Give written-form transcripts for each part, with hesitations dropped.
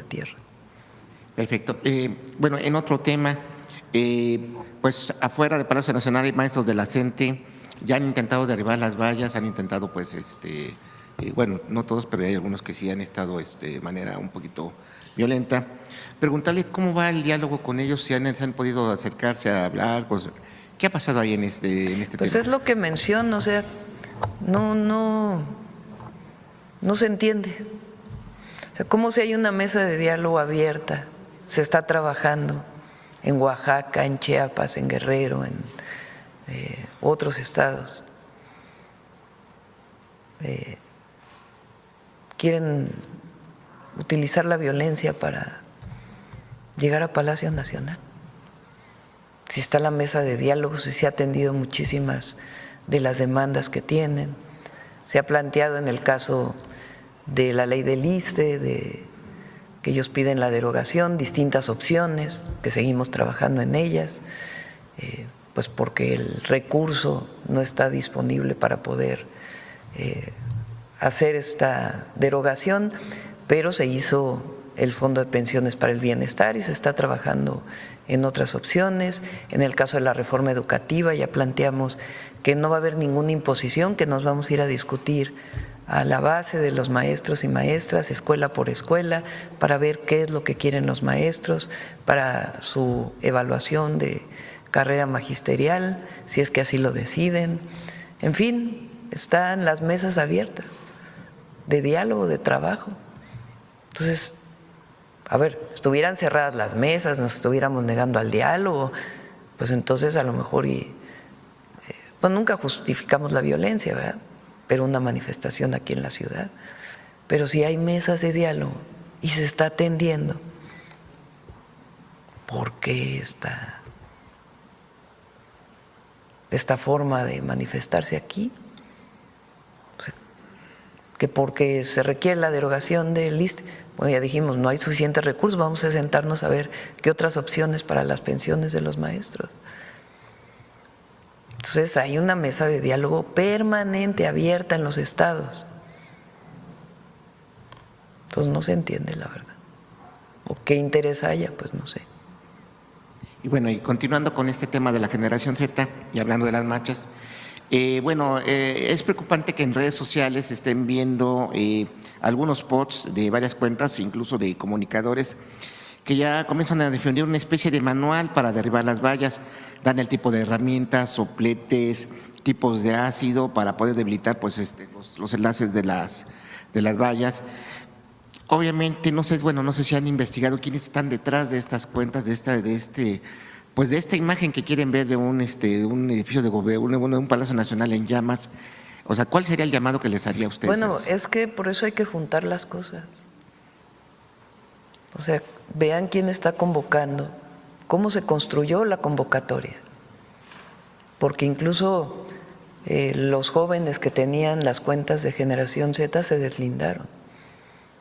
tierra. Perfecto. Bueno, en otro tema, pues afuera del Palacio Nacional hay maestros de la CENTE, ya han intentado derribar las vallas, han intentado pues bueno, no todos, pero hay algunos que sí han estado de manera un poquito violenta. Preguntarle cómo va el diálogo con ellos, si se han podido acercarse a hablar, pues, ¿qué ha pasado ahí en este Pues tema? es lo que menciono, o sea, no se entiende. O sea, ¿cómo si hay una mesa de diálogo abierta? Se está trabajando en Oaxaca, en Chiapas, en Guerrero, en otros estados. Quieren utilizar la violencia para llegar a Palacio Nacional. Si está la mesa de diálogo, si se ha atendido muchísimas de las demandas que tienen, se ha planteado en el caso de la ley del ISSSTE, que ellos piden la derogación, distintas opciones, que seguimos trabajando en ellas, pues porque el recurso no está disponible para poder hacer esta derogación, pero se hizo el Fondo de Pensiones para el Bienestar y se está trabajando en otras opciones. En el caso de la reforma educativa ya planteamos que no va a haber ninguna imposición, que nos vamos a ir a discutir a la base de los maestros y maestras, escuela por escuela, para ver qué es lo que quieren los maestros para su evaluación de carrera magisterial, si es que así lo deciden. En fin, están las mesas abiertas de diálogo, de trabajo. Entonces, a ver, estuvieran cerradas las mesas, nos estuviéramos negando al diálogo, pues entonces a lo mejor pues nunca justificamos la violencia, ¿verdad? Pero una manifestación aquí en la ciudad. Pero si hay mesas de diálogo y se está atendiendo, ¿por qué esta forma de manifestarse aquí? Que porque se requiere la derogación del ISSSTE, bueno, ya dijimos, no hay suficientes recursos, vamos a sentarnos a ver qué otras opciones para las pensiones de los maestros. Entonces hay una mesa de diálogo permanente, abierta en los estados. Entonces no se entiende la verdad. ¿O qué interés haya? Pues no sé. Y bueno, y continuando con este tema de la generación Z y hablando de las marchas, bueno, es preocupante que en redes sociales se estén viendo algunos posts de varias cuentas, incluso de comunicadores, que ya comienzan a defender una especie de manual para derribar las vallas, dan el tipo de herramientas, sopletes, tipos de ácido para poder debilitar pues, los enlaces de las vallas. Obviamente, no sé, bueno, no sé si han investigado quiénes están detrás de estas cuentas, de esta imagen que quieren ver de un edificio de gobierno, un Palacio Nacional en llamas. O sea, ¿cuál sería el llamado que les haría a ustedes? Bueno, es que por eso hay que juntar las cosas. O sea, vean quién está convocando, cómo se construyó la convocatoria. Porque incluso los jóvenes que tenían las cuentas de Generación Z se deslindaron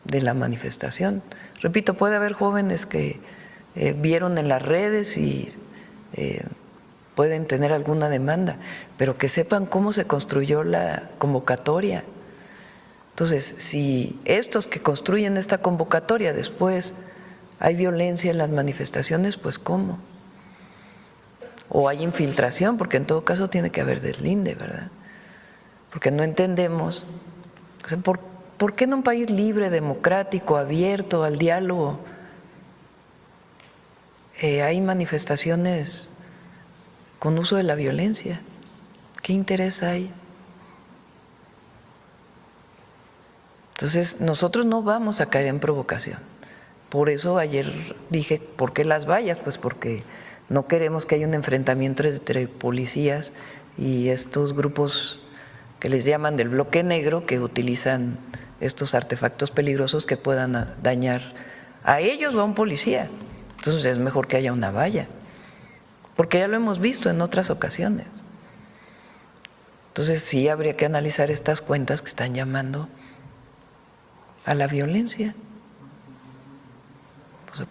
de la manifestación. Repito, puede haber jóvenes que vieron en las redes y pueden tener alguna demanda, pero que sepan cómo se construyó la convocatoria. Entonces, si estos que construyen esta convocatoria después hay violencia en las manifestaciones, pues ¿cómo? O hay infiltración, porque en todo caso tiene que haber deslinde, ¿verdad? Porque no entendemos, o sea, ¿por qué en un país libre, democrático, abierto al diálogo, hay manifestaciones con uso de la violencia? ¿Qué interés hay? Entonces, nosotros no vamos a caer en provocación. Por eso ayer dije, ¿por qué las vallas? Pues porque no queremos que haya un enfrentamiento entre policías y estos grupos que les llaman del bloque negro, que utilizan estos artefactos peligrosos que puedan dañar a ellos o a un policía. Entonces es mejor que haya una valla, porque ya lo hemos visto en otras ocasiones. Entonces sí habría que analizar estas cuentas que están llamando a la violencia. Pues,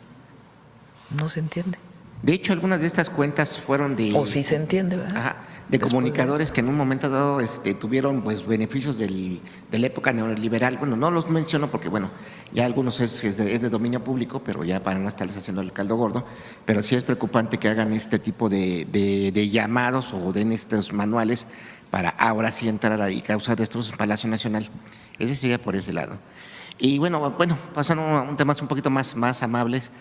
no se entiende. De hecho, algunas de estas cuentas fueron de… O sí se entiende, ¿verdad? Ajá, de después comunicadores eso. que en un momento dado tuvieron pues beneficios de la época neoliberal. Bueno, no los menciono porque bueno, ya algunos es de dominio público, pero ya para no estarles haciendo el caldo gordo, pero sí es preocupante que hagan este tipo de llamados o den estos manuales para ahora sí entrar y causar destrozos en Palacio Nacional. Ese sería por ese lado. Y bueno, pasando a un temas un poquito más amables,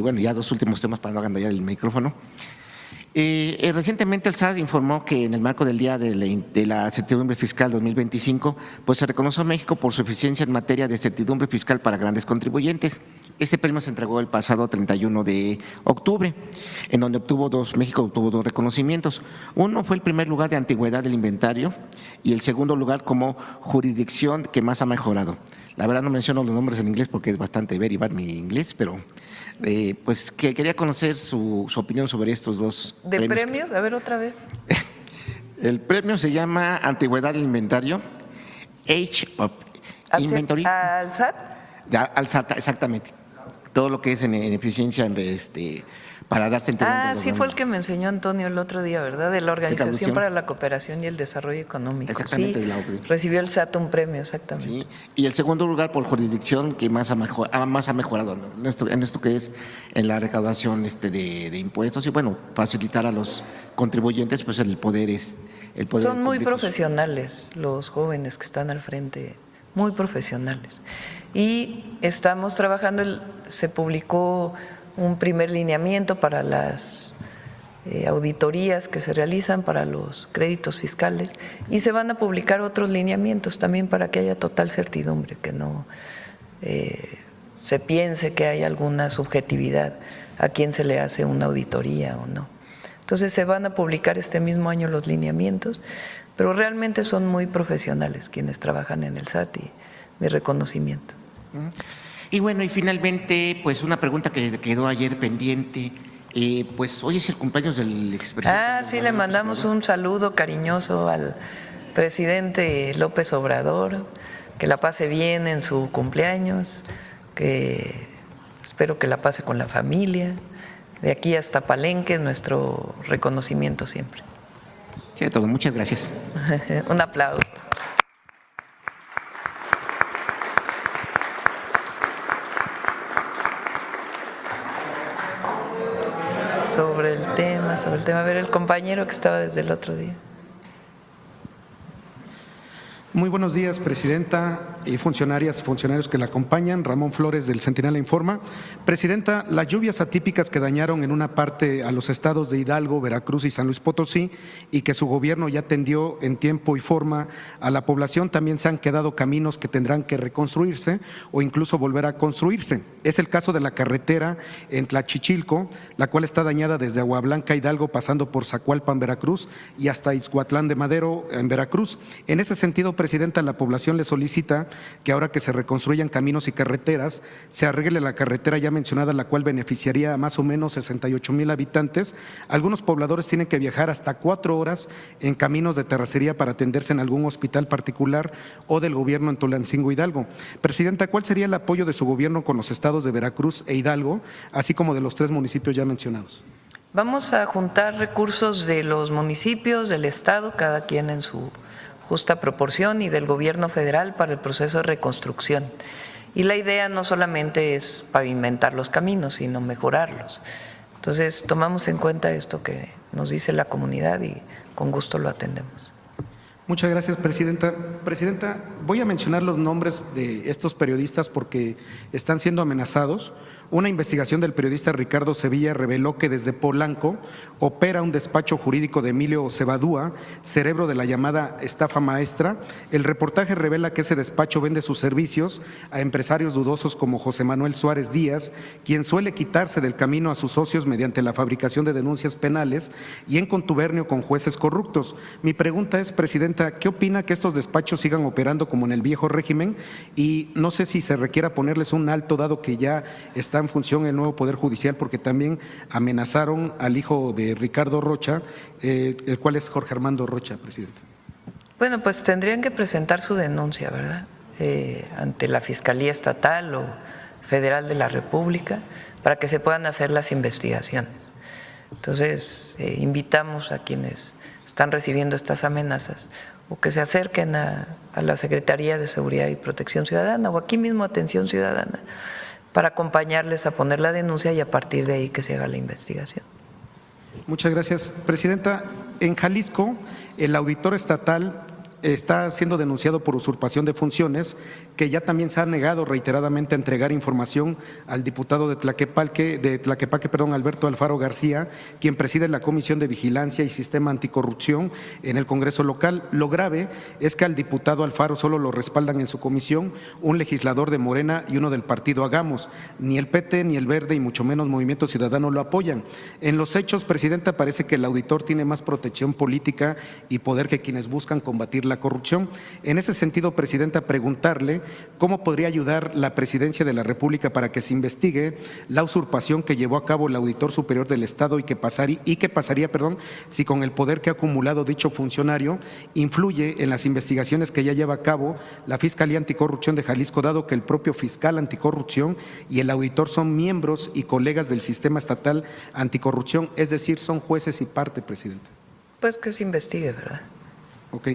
bueno, ya dos últimos temas para no agandallar el micrófono. Recientemente el SAT informó que en el marco del Día de la Certidumbre Fiscal 2025, pues se reconoció a México por su eficiencia en materia de certidumbre fiscal para grandes contribuyentes. Este premio se entregó el pasado 31 de octubre, en donde México obtuvo dos reconocimientos. Uno fue el primer lugar de antigüedad del inventario y el segundo lugar como jurisdicción que más ha mejorado. La verdad no menciono los nombres en inglés porque es bastante very bad mi inglés, pero pues que quería conocer su opinión sobre estos dos ¿De premios. premios? A ver, otra vez. El premio se llama Antigüedad del Inventario, Age of Inventory. ¿Al SAT? Al SAT, exactamente. Todo lo que es en eficiencia para dar sentido. Sí fue el que me enseñó Antonio el otro día, ¿verdad? De la Organización para la Cooperación y el Desarrollo Económico. Exactamente. Sí, de la OCDE. recibió el SAT un premio, exactamente. Sí. Y el segundo lugar por jurisdicción que más ha mejorado, ¿no? en esto que es en la recaudación de impuestos y bueno, facilitar a los contribuyentes pues el poder Son muy público. profesionales los jóvenes que están al frente, muy profesionales. Y estamos trabajando, se publicó un primer lineamiento para las auditorías que se realizan para los créditos fiscales y se van a publicar otros lineamientos también para que haya total certidumbre, que no se piense que hay alguna subjetividad a quién se le hace una auditoría o no. Entonces se van a publicar este mismo año los lineamientos, pero realmente son muy profesionales quienes trabajan en el SAT y mi reconocimiento. Y bueno, y finalmente, pues una pregunta que quedó ayer pendiente, pues hoy es el cumpleaños del expresidente. Sí, le mandamos un saludo cariñoso al presidente López Obrador, que la pase bien en su cumpleaños, que espero que la pase con la familia. De aquí hasta Palenque, nuestro reconocimiento siempre. Sí, todo, muchas gracias. Un aplauso. Sobre el tema, a ver, el compañero que estaba desde el otro día. Muy buenos días, presidenta y funcionarios que la acompañan. Ramón Flores, del Centinela Informa. Presidenta, las lluvias atípicas que dañaron en una parte a los estados de Hidalgo, Veracruz y San Luis Potosí y que su gobierno ya atendió en tiempo y forma a la población, también se han quedado caminos que tendrán que reconstruirse o incluso volver a construirse. Es el caso de la carretera en Tlachichilco, la cual está dañada desde Aguablanca, Hidalgo, pasando por Zacualpan, Veracruz y hasta Ixhuatlán de Madero, en Veracruz. En ese sentido, presidenta, la población le solicita que ahora que se reconstruyan caminos y carreteras, se arregle la carretera ya mencionada, la cual beneficiaría a más o menos 68,000 habitantes. Algunos pobladores tienen que viajar hasta 4 horas en caminos de terracería para atenderse en algún hospital particular o del gobierno en Tulancingo, Hidalgo. Presidenta, ¿cuál sería el apoyo de su gobierno con los estados de Veracruz e Hidalgo, así como de los 3 municipios ya mencionados? Vamos a juntar recursos de los municipios, del estado, cada quien en su justa proporción, y del gobierno federal para el proceso de reconstrucción. Y la idea no solamente es pavimentar los caminos, sino mejorarlos. Entonces, tomamos en cuenta esto que nos dice la comunidad y con gusto lo atendemos. Muchas gracias, presidenta. Presidenta, voy a mencionar los nombres de estos periodistas porque están siendo amenazados. Una investigación del periodista Ricardo Sevilla reveló que desde Polanco opera un despacho jurídico de Emilio Cebadúa, cerebro de la llamada estafa maestra. El reportaje revela que ese despacho vende sus servicios a empresarios dudosos como José Manuel Suárez Díaz, quien suele quitarse del camino a sus socios mediante la fabricación de denuncias penales y en contubernio con jueces corruptos. Mi pregunta es, presidenta, ¿qué opina que estos despachos sigan operando como en el viejo régimen? Y no sé si se requiera ponerles un alto, dado que ya está en función el nuevo Poder Judicial, porque también amenazaron al hijo de Ricardo Rocha, el cual es Jorge Armando Rocha, presidente. Bueno, pues tendrían que presentar su denuncia, ¿verdad? Ante la Fiscalía Estatal o Federal de la República para que se puedan hacer las investigaciones. Entonces, invitamos a quienes están recibiendo estas amenazas o que se acerquen a la Secretaría de Seguridad y Protección Ciudadana o aquí mismo Atención Ciudadana para acompañarles a poner la denuncia y a partir de ahí que se haga la investigación. Muchas gracias, Presidenta. En Jalisco, el auditor estatal está siendo denunciado por usurpación de funciones, que ya también se ha negado reiteradamente a entregar información al diputado de Tlaquepaque, Alberto Alfaro García, quien preside la Comisión de Vigilancia y Sistema Anticorrupción en el Congreso local. Lo grave es que al diputado Alfaro solo lo respaldan en su comisión un legislador de Morena y uno del partido Hagamos. Ni el PT, ni el Verde y mucho menos Movimiento Ciudadano lo apoyan. En los hechos, Presidenta, parece que el auditor tiene más protección política y poder que quienes buscan combatir la corrupción. En ese sentido, Presidenta, preguntarle cómo podría ayudar la Presidencia de la República para que se investigue la usurpación que llevó a cabo el Auditor Superior del Estado y qué pasaría, si con el poder que ha acumulado dicho funcionario influye en las investigaciones que ya lleva a cabo la Fiscalía Anticorrupción de Jalisco, dado que el propio fiscal anticorrupción y el auditor son miembros y colegas del Sistema Estatal Anticorrupción, es decir, son jueces y parte, Presidenta. Pues que se investigue, ¿verdad? Ok.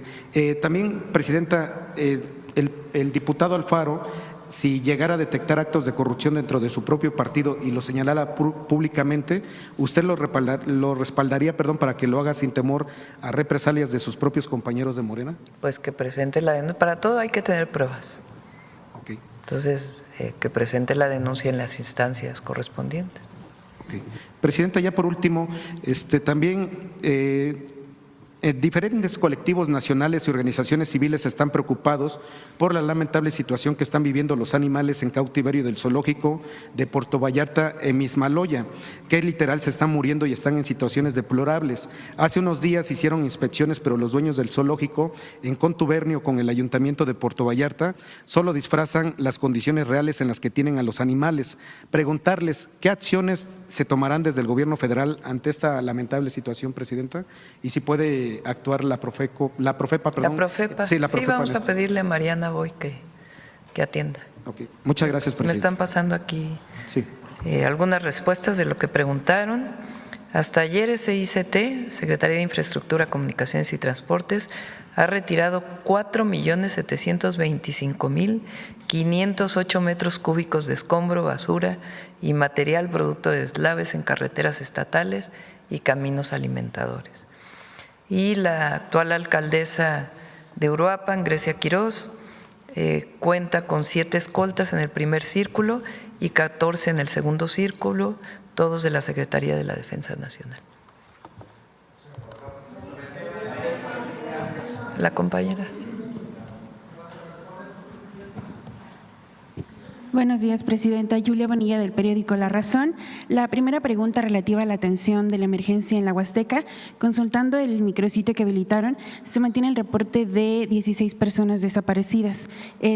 También, Presidenta, el diputado Alfaro, si llegara a detectar actos de corrupción dentro de su propio partido y lo señalara públicamente, ¿usted lo respaldaría, para que lo haga sin temor a represalias de sus propios compañeros de Morena? Pues que presente la denuncia. Para todo hay que tener pruebas. Okay. Entonces, que presente la denuncia en las instancias correspondientes. Okay. Presidenta, ya por último, también diferentes colectivos nacionales y organizaciones civiles están preocupados por la lamentable situación que están viviendo los animales en cautiverio del zoológico de Puerto Vallarta en Mismaloya, que literal se están muriendo y están en situaciones deplorables. Hace unos días hicieron inspecciones, pero los dueños del zoológico, en contubernio con el Ayuntamiento de Puerto Vallarta, solo disfrazan las condiciones reales en las que tienen a los animales. Preguntarles qué acciones se tomarán desde el gobierno federal ante esta lamentable situación, Presidenta, y si puede actuar la Profepa. La Profepa. Sí, vamos a pedirle a Mariana Boy que atienda. Okay. Muchas gracias, Presidenta. Me están pasando aquí sí. Algunas respuestas de lo que preguntaron. Hasta ayer SICT, Secretaría de Infraestructura, Comunicaciones y Transportes, ha retirado 4.725.508 metros cúbicos de escombro, basura y material producto de deslaves en carreteras estatales y caminos alimentadores. Y la actual alcaldesa de Uruapan, Grecia Quirós, cuenta con 7 escoltas en el primer círculo y 14 en el segundo círculo, todos de la Secretaría de la Defensa Nacional. Vamos, la compañera. Buenos días, Presidenta. Julia Bonilla, del periódico La Razón. La primera pregunta relativa a la atención de la emergencia en la Huasteca. Consultando el micrositio que habilitaron, se mantiene el reporte de 16 personas desaparecidas.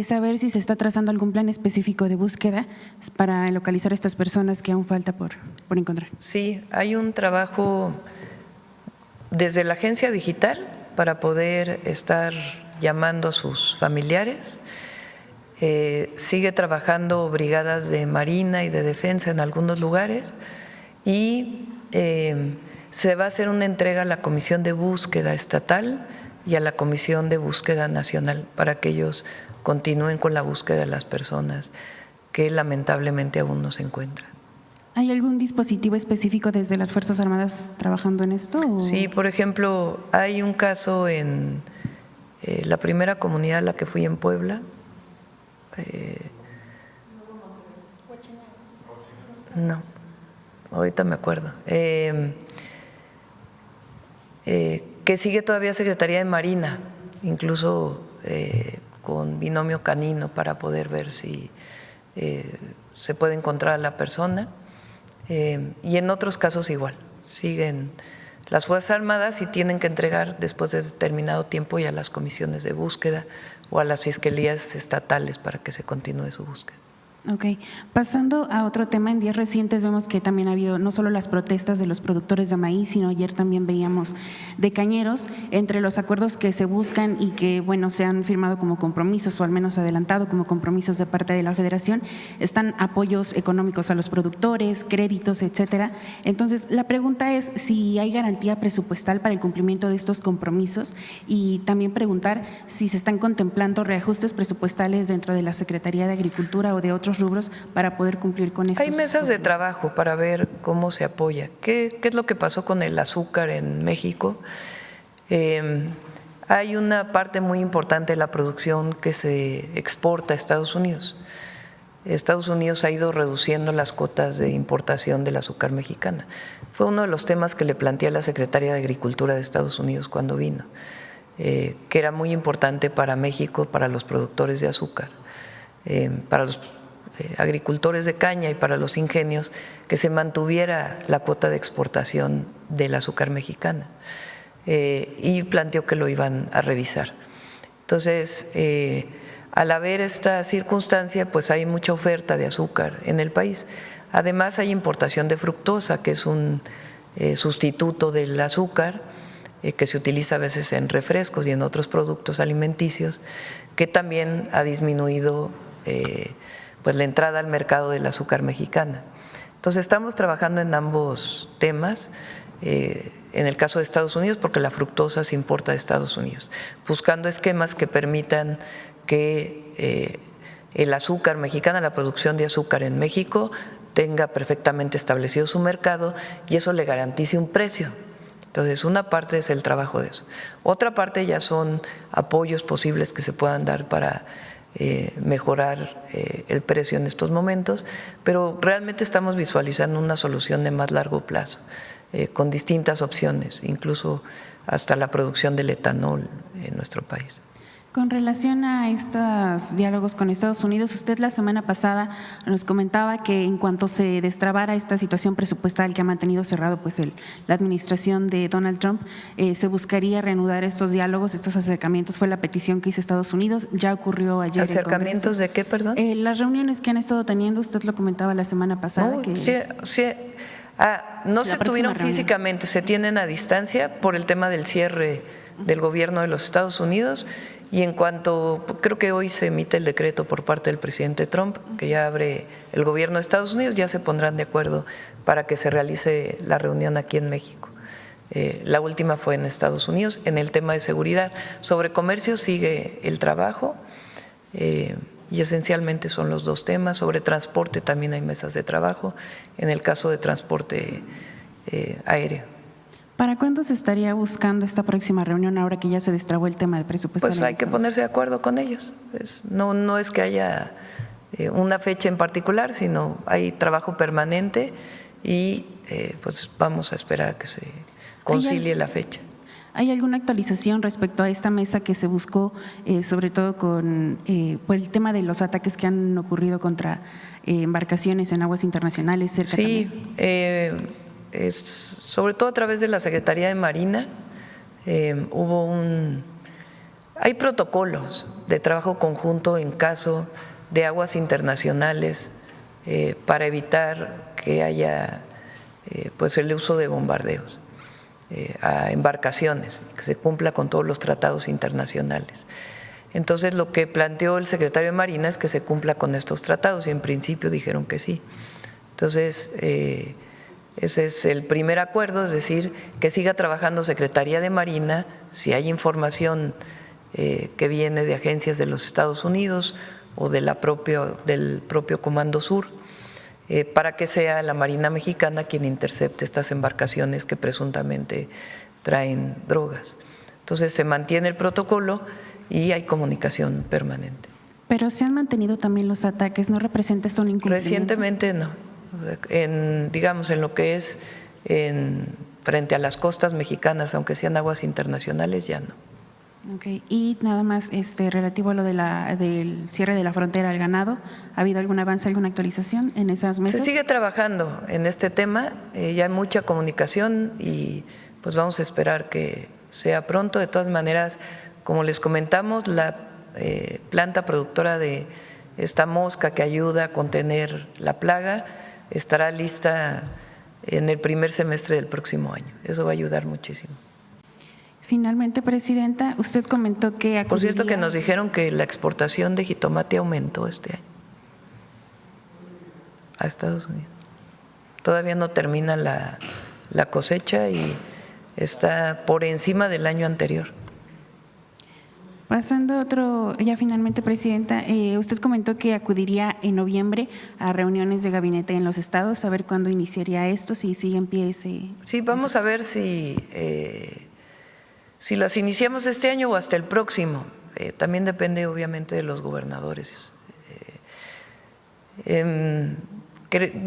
Saber si se está trazando algún plan específico de búsqueda para localizar a estas personas que aún falta por encontrar. Sí, hay un trabajo desde la agencia digital para poder estar llamando a sus familiares. Sigue trabajando brigadas de Marina y de Defensa en algunos lugares y se va a hacer una entrega a la Comisión de Búsqueda Estatal y a la Comisión de Búsqueda Nacional para que ellos continúen con la búsqueda de las personas que lamentablemente aún no se encuentran. ¿Hay algún dispositivo específico desde las Fuerzas Armadas trabajando en esto? ¿O? Sí, por ejemplo, hay un caso en la primera comunidad a la que fui en Puebla. No, ahorita me acuerdo. Que sigue todavía Secretaría de Marina, incluso con binomio canino para poder ver si se puede encontrar a la persona. Y en otros casos igual, siguen las Fuerzas Armadas y tienen que entregar después de determinado tiempo ya a las comisiones de búsqueda o a las fiscalías estatales para que se continúe su búsqueda. Ok, pasando a otro tema, en días recientes vemos que también ha habido no solo las protestas de los productores de maíz, sino ayer también veíamos de cañeros. Entre los acuerdos que se buscan y que, bueno, se han firmado como compromisos o al menos adelantado como compromisos de parte de la Federación, están apoyos económicos a los productores, créditos, etcétera. Entonces, la pregunta es si hay garantía presupuestal para el cumplimiento de estos compromisos y también preguntar si se están contemplando reajustes presupuestales dentro de la Secretaría de Agricultura o de otros rubros para poder cumplir con estos. Hay mesas de trabajo para ver cómo se apoya. ¿Qué es lo que pasó con el azúcar en México? Hay una parte muy importante de la producción que se exporta a Estados Unidos. Estados Unidos ha ido reduciendo las cuotas de importación del azúcar mexicana. Fue uno de los temas que le planteé a la secretaria de Agricultura de Estados Unidos cuando vino, que era muy importante para México, para los productores de azúcar, para los agricultores de caña y para los ingenios, que se mantuviera la cuota de exportación del azúcar mexicana, y planteó que lo iban a revisar. Entonces, al haber esta circunstancia, pues hay mucha oferta de azúcar en el país. Además, hay importación de fructosa, que es un sustituto del azúcar, que se utiliza a veces en refrescos y en otros productos alimenticios, que también ha disminuido pues la entrada al mercado del azúcar mexicana. Entonces estamos trabajando en ambos temas, en el caso de Estados Unidos, porque la fructosa se importa de Estados Unidos, buscando esquemas que permitan que el azúcar mexicana, la producción de azúcar en México, tenga perfectamente establecido su mercado y eso le garantice un precio. Entonces, una parte es el trabajo de eso. Otra parte ya son apoyos posibles que se puedan dar para mejorar el precio en estos momentos, pero realmente estamos visualizando una solución de más largo plazo, con distintas opciones, incluso hasta la producción del etanol en nuestro país. Con relación a estos diálogos con Estados Unidos, usted la semana pasada nos comentaba que en cuanto se destrabara esta situación presupuestal que ha mantenido cerrado pues la administración de Donald Trump, se buscaría reanudar estos diálogos, estos acercamientos. Fue la petición que hizo Estados Unidos, ya ocurrió ayer. ¿Acercamientos de qué, perdón? Las reuniones que han estado teniendo, usted lo comentaba la semana pasada. No, que no se tuvieron físicamente, se tienen a distancia por el tema del cierre del gobierno de los Estados Unidos. Y en cuanto, creo que hoy se emite el decreto por parte del presidente Trump, que ya abre el gobierno de Estados Unidos, ya se pondrán de acuerdo para que se realice la reunión aquí en México. La última fue en Estados Unidos, en el tema de seguridad. Sobre comercio sigue el trabajo y esencialmente son los dos temas. Sobre transporte también hay mesas de trabajo, en el caso de transporte aéreo. ¿Para cuándo se estaría buscando esta próxima reunión ahora que ya se destrabó el tema de presupuesto? Pues hay que ponerse de acuerdo con ellos. No es que haya una fecha en particular, sino hay trabajo permanente y pues vamos a esperar a que se concilie la fecha. ¿Hay alguna actualización respecto a esta mesa que se buscó, sobre todo por el tema de los ataques que han ocurrido contra embarcaciones en aguas internacionales cerca? Sí, sobre todo a través de la Secretaría de Marina, hay protocolos de trabajo conjunto en caso de aguas internacionales para evitar que haya pues el uso de bombardeos a embarcaciones, que se cumpla con todos los tratados internacionales. Entonces, lo que planteó el secretario de Marina es que se cumpla con estos tratados y en principio dijeron que sí. Entonces, ese es el primer acuerdo, es decir, que siga trabajando Secretaría de Marina si hay información que viene de agencias de los Estados Unidos o del propio Comando Sur, para que sea la Marina Mexicana quien intercepte estas embarcaciones que presuntamente traen drogas. Entonces se mantiene el protocolo y hay comunicación permanente. Pero se han mantenido también los ataques, ¿no representa esto un incumplimiento? Recientemente no. Digamos, en lo que es frente a las costas mexicanas, aunque sean aguas internacionales, ya no. Okay. Y nada más relativo a lo del cierre de la frontera al ganado, ¿ha habido algún avance, alguna actualización en esas mesas? Se sigue trabajando en este tema, ya hay mucha comunicación y pues vamos a esperar que sea pronto. De todas maneras, como les comentamos, la planta productora de esta mosca que ayuda a contener la plaga, estará lista en el primer semestre del próximo año. Eso va a ayudar muchísimo. Finalmente, Presidenta, usted comentó que Por cierto, que acudiría- nos dijeron que la exportación de jitomate aumentó este año a Estados Unidos. Todavía no termina la cosecha y está por encima del año anterior. Pasando a otro, ya finalmente, Presidenta, usted comentó que acudiría en noviembre a reuniones de gabinete en los estados, a ver cuándo iniciaría esto, si sigue en pie ese… Sí, vamos a ver si las iniciamos este año o hasta el próximo. También depende, obviamente, de los gobernadores.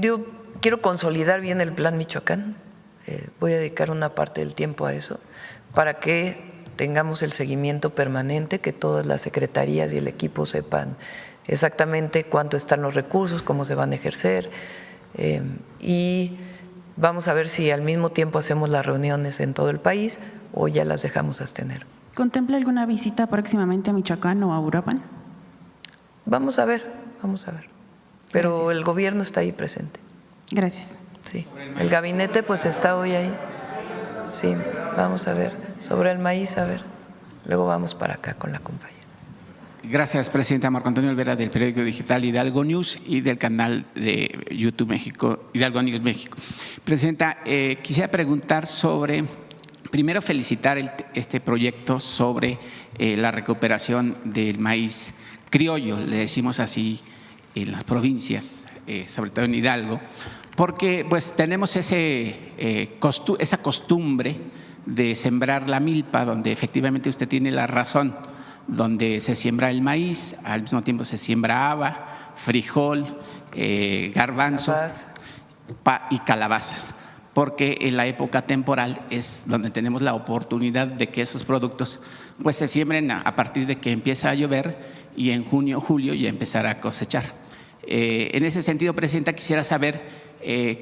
Yo quiero consolidar bien el Plan Michoacán. Voy a dedicar una parte del tiempo a eso para que tengamos el seguimiento permanente, que todas las secretarías y el equipo sepan exactamente cuánto están los recursos, cómo se van a ejercer, y vamos a ver si al mismo tiempo hacemos las reuniones en todo el país o ya las dejamos hasta enero. ¿Contempla alguna visita próximamente a Michoacán o a Uruapan? Vamos a ver, pero Gracias. el gobierno está ahí presente. Gracias. Sí, el gabinete pues está hoy ahí. Sí, vamos a ver. Sobre el maíz, a ver. Luego vamos para acá con la compañera. Gracias, Presidenta. Marco Antonio Olvera, del periódico digital Hidalgo News y del canal de YouTube México, Hidalgo News México. Presidenta, quisiera preguntar sobre, primero felicitar este proyecto sobre la recuperación del maíz criollo, le decimos así en las provincias, sobre todo en Hidalgo, porque pues tenemos esa costumbre de sembrar la milpa, donde efectivamente usted tiene la razón, donde se siembra el maíz, al mismo tiempo se siembra haba, frijol, garbanzo y calabazas, porque en la época temporal es donde tenemos la oportunidad de que esos productos pues se siembren a partir de que empieza a llover y en junio, julio ya empezar a cosechar. En ese sentido, Presidenta, quisiera saber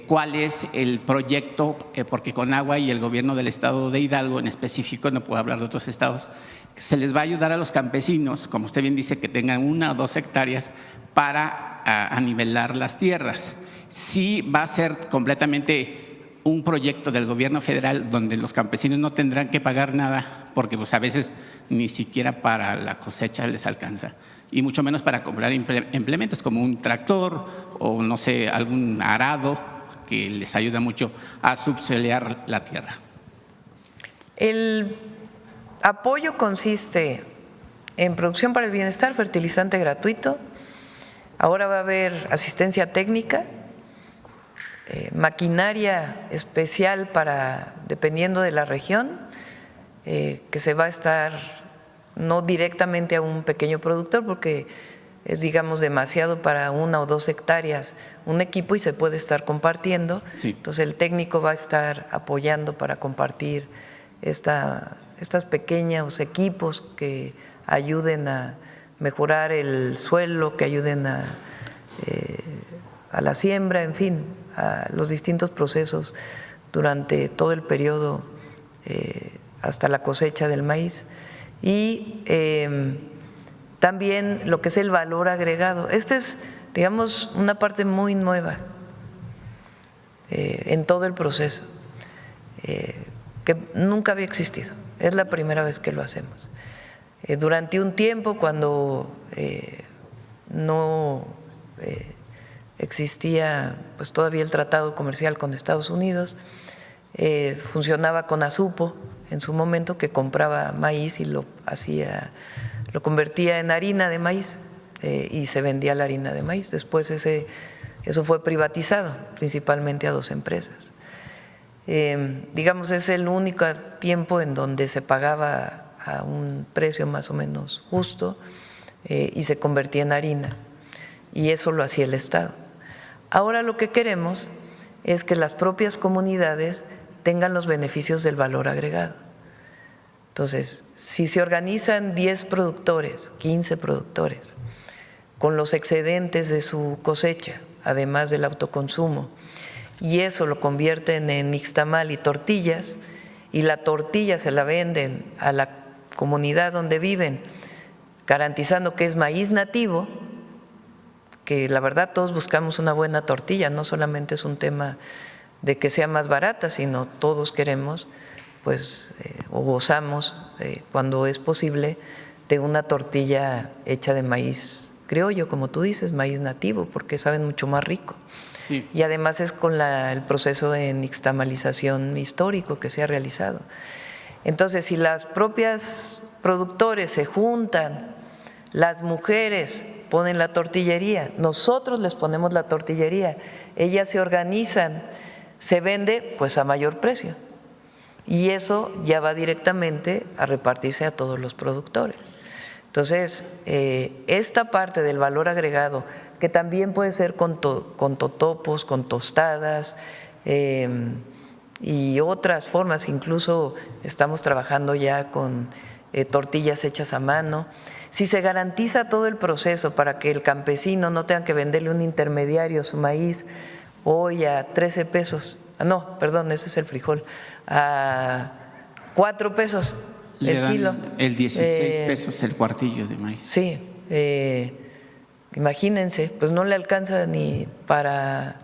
cuál es el proyecto, porque Conagua y el gobierno del estado de Hidalgo en específico, no puedo hablar de otros estados, se les va a ayudar a los campesinos, como usted bien dice, que tengan 1 o 2 hectáreas para anivelar las tierras. Sí va a ser completamente un proyecto del gobierno federal donde los campesinos no tendrán que pagar nada, porque pues a veces ni siquiera para la cosecha les alcanza, y mucho menos para comprar implementos como un tractor o no sé, algún arado que les ayuda mucho a subsolear la tierra. El apoyo consiste en producción para el bienestar, fertilizante gratuito, ahora va a haber asistencia técnica, maquinaria especial para, dependiendo de la región, que se va a estar no directamente a un pequeño productor, porque es, digamos, demasiado para 1 o 2 hectáreas un equipo y se puede estar compartiendo. Sí. Entonces el técnico va a estar apoyando para compartir estos pequeños equipos que ayuden a mejorar el suelo, que ayuden a la siembra, en fin, a los distintos procesos durante todo el periodo hasta la cosecha del maíz. Y también lo que es el valor agregado. Esta es, digamos, una parte muy nueva en todo el proceso, que nunca había existido. Es la primera vez que lo hacemos. Durante un tiempo, cuando no existía pues todavía el tratado comercial con Estados Unidos, funcionaba con Asupo en su momento, que compraba maíz y lo convertía en harina de maíz y se vendía la harina de maíz. Después eso fue privatizado, principalmente a 2 empresas. Digamos, es el único tiempo en donde se pagaba a un precio más o menos justo y se convertía en harina, y eso lo hacía el Estado. Ahora lo que queremos es que las propias comunidades tengan los beneficios del valor agregado. Entonces, si se organizan 10 productores, 15 productores, con los excedentes de su cosecha, además del autoconsumo, y eso lo convierten en nixtamal y tortillas, y la tortilla se la venden a la comunidad donde viven, garantizando que es maíz nativo, que la verdad todos buscamos una buena tortilla, no solamente es un tema de que sea más barata, sino todos queremos, pues, o gozamos, cuando es posible, de una tortilla hecha de maíz criollo, como tú dices, maíz nativo, porque saben mucho más rico. Sí. Y además es con el proceso de nixtamalización histórico que se ha realizado. Entonces, si las propias productores se juntan, las mujeres ponen la tortillería, nosotros les ponemos la tortillería, ellas se organizan, se vende pues a mayor precio. Y eso ya va directamente a repartirse a todos los productores. Entonces, esta parte del valor agregado, que también puede ser con totopos, con tostadas y otras formas, incluso estamos trabajando ya con tortillas hechas a mano. Si se garantiza todo el proceso para que el campesino no tenga que venderle a un intermediario su maíz hoy a 13 pesos, no, perdón, ese es el frijol, a 4 pesos el kilo. El 16 pesos el cuartillo de maíz. Sí, imagínense, pues no le alcanza ni para